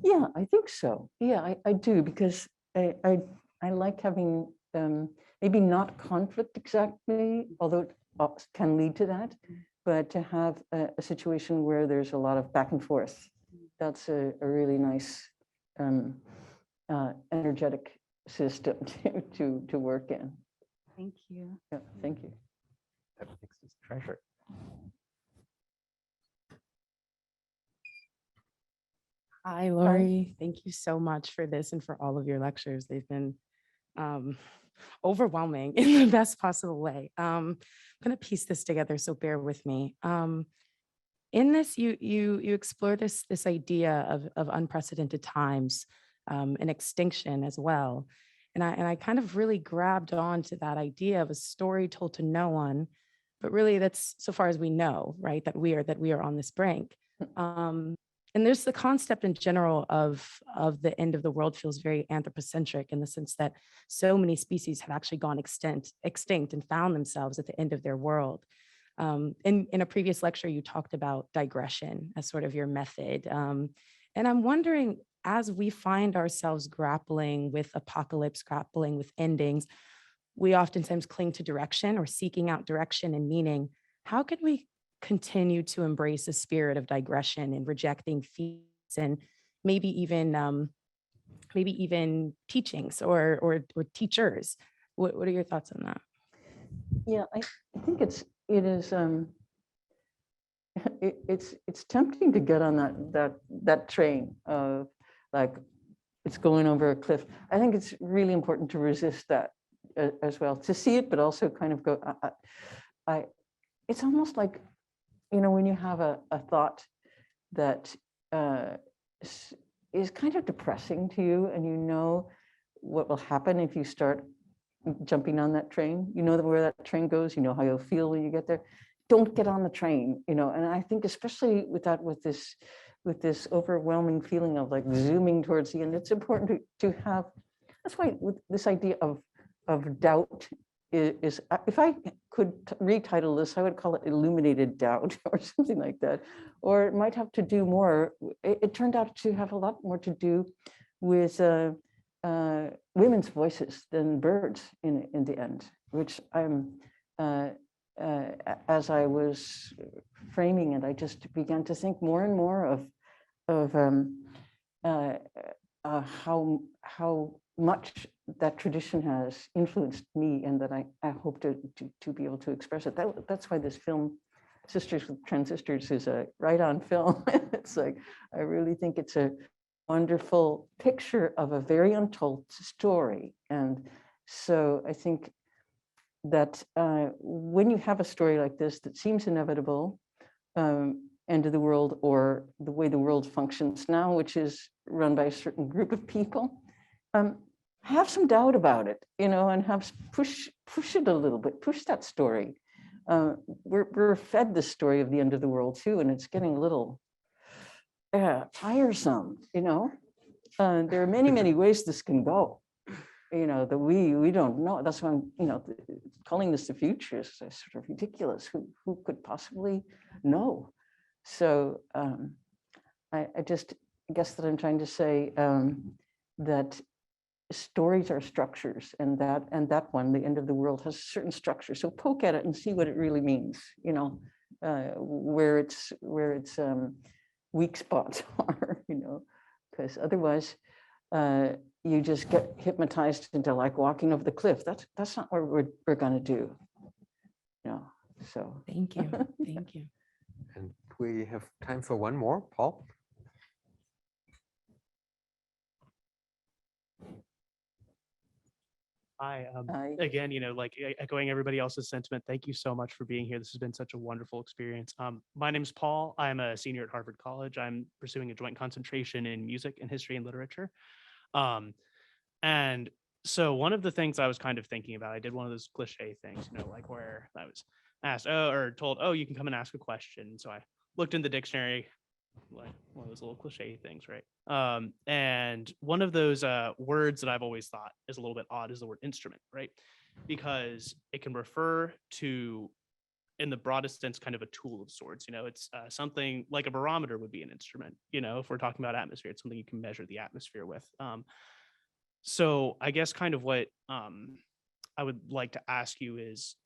Yeah, I think so. Yeah, I do, because I like having maybe not conflict exactly, although it can lead to that, but to have a situation where there's a lot of back and forth. That's a really nice energetic system to work in. Thank you. Yeah, thank you. That makes this treasure. Hi, Lori. Thank you so much for this and for all of your lectures. They've been overwhelming in the best possible way. I'm going to piece this together, so bear with me. In this, you explore this idea of unprecedented times and extinction as well. And I kind of really grabbed onto that idea of a story told to no one, but really that's so far as we know, right? That we are on this brink. And there's the concept in general of the end of the world feels very anthropocentric, in the sense that so many species have actually gone extinct and found themselves at the end of their world. In a previous lecture, you talked about digression as sort of your method. And I'm wondering, as we find ourselves grappling with apocalypse, grappling with endings, we oftentimes cling to direction or seeking out direction and meaning. How can we continue to embrace a spirit of digression and rejecting feats and maybe even teachings or teachers What are your thoughts on that? Yeah, I think it's tempting to get on that train of like it's going over a cliff. I think it's really important to resist that as well, to see it, but also kind of go. It's almost like, you know, when you have a thought that is kind of depressing to you, and you know what will happen if you start jumping on that train. You know where that train goes. You know how you'll feel when you get there. Don't get on the train, you know. And I think especially with this overwhelming feeling of like zooming towards the end, it's important to have. That's why with this idea of doubt is if I could retitle this, I would call it illuminated doubt or something like that. Or it might have to do more. It turned out to have a lot more to do with women's voices than birds in the end, which I'm, as I was framing it, I just began to think more and more of how much that tradition has influenced me, and that I hope to be able to express it. That's why this film, Sisters with Transistors, is a right-on film. It's like, I really think it's a wonderful picture of a very untold story. And so I think that when you have a story like this that seems inevitable, end of the world, or the way the world functions now, which is run by a certain group of people, have some doubt about it, you know, and push it a little bit, push that story. We're fed the story of the end of the world too, and it's getting a little tiresome, you know. There are many ways this can go, you know, that we don't know. That's why I'm, you know, calling this the future is sort of ridiculous. Who could possibly know? So I just guess that I'm trying to say that stories are structures, and that one, the end of the world, has a certain structure. So poke at it and see what it really means, you know, where its weak spots are, you know, because otherwise you just get hypnotized into like walking over the cliff. That's not what we're going to do, you know. So thank you. Thank you. And we have time for one more, Paul. Hi. Again, you know, like echoing everybody else's sentiment, thank you so much for being here. This has been such a wonderful experience. My name is Paul. I'm a senior at Harvard College. I'm pursuing a joint concentration in music and history and literature. And so one of the things I was kind of thinking about, I did one of those cliche things, you know, like where I was asked, or told, oh, you can come and ask a question. So I looked in the dictionary, like one of those little cliche things, right? And one of those words that I've always thought is a little bit odd is the word instrument, right? Because it can refer to, in the broadest sense, kind of a tool of sorts. You know, it's something like a barometer would be an instrument. You know, if we're talking about atmosphere, it's something you can measure the atmosphere with. So I guess kind of what I would like to ask you is,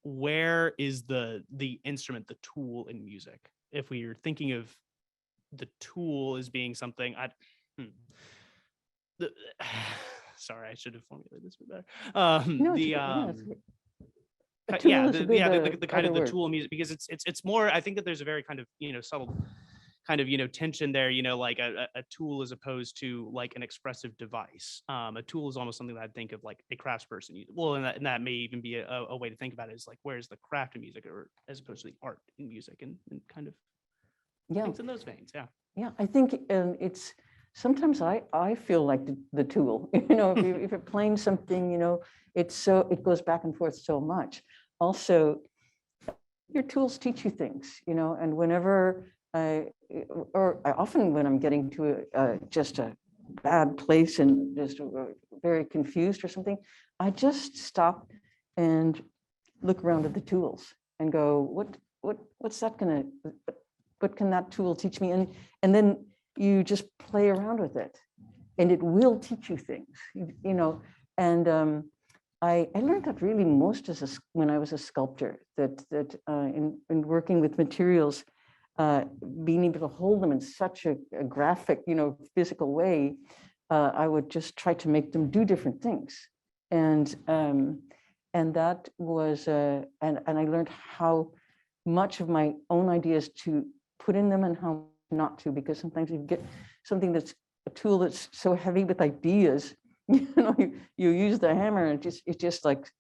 where is the instrument, the tool in music? If we are thinking of the tool as being something, sorry, I should have formulated this a bit better. The kind of the tool music, because it's more, I think that there's a very kind of, you know, subtle kind of, you know, tension there, you know, like a tool as opposed to like an expressive device. A tool is almost something that I'd think of like a craftsperson. Well, and that may even be a way to think about it, is like, where's the craft in music, or as opposed to the art in music, and kind of things in those veins. Yeah, I think it's sometimes I feel like the tool, you know, if you're playing something, you know, it goes back and forth so much. Also, your tools teach you things, you know, and whenever I often when I'm getting to just a bad place and just very confused or something, I just stop and look around at the tools and go, what's that gonna, what can that tool teach me? And then you just play around with it, and it will teach you things, you know. And I learned that really most when I was a sculptor, that in working with materials, being able to hold them in such a graphic, you know, physical way, I would just try to make them do different things. And that was, and I learned how much of my own ideas to put in them and how not to, because sometimes you get something that's a tool that's so heavy with ideas, you use the hammer and it just like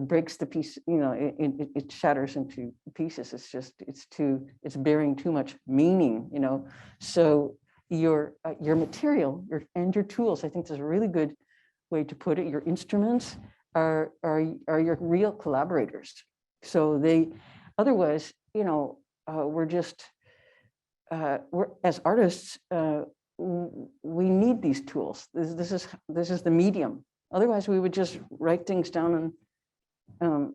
breaks the piece, it shatters into pieces. It's bearing too much meaning, So your material and your tools, I think, is a really good way to put it. Your instruments are your real collaborators. So otherwise, we're just we're, as artists, we need these tools. This is the medium. Otherwise, we would just write things down and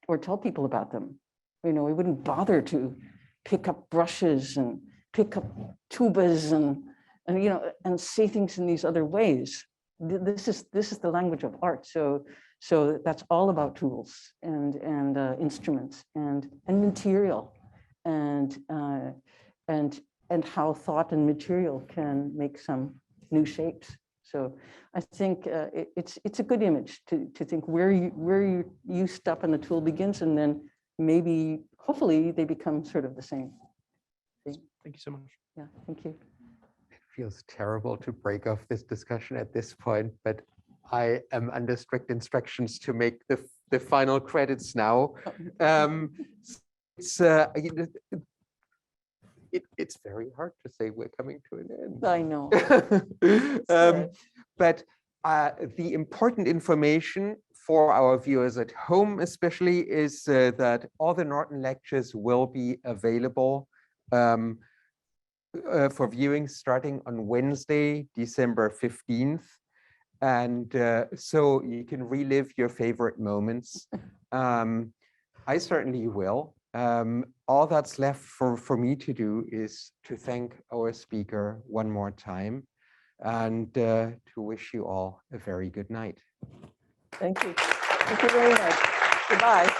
or tell people about them. We wouldn't bother to pick up brushes and pick up tubas and say things in these other ways. This is the language of art. So that's all about tools and instruments and material and how thought and material can make some new shapes. So I think it's a good image to think where you stop and the tool begins, and then maybe hopefully they become sort of the same thing. Thank you so much. Yeah, thank you. It feels terrible to break off this discussion at this point, but I am under strict instructions to make the final credits now. It's very hard to say we're coming to an end. I know. But the important information for our viewers at home especially is that all the Norton lectures will be available for viewing starting on Wednesday, December 15th. And so you can relive your favorite moments. I certainly will. All that's left for me to do is to thank our speaker one more time and to wish you all a very good night. Thank you. Thank you very much. Goodbye.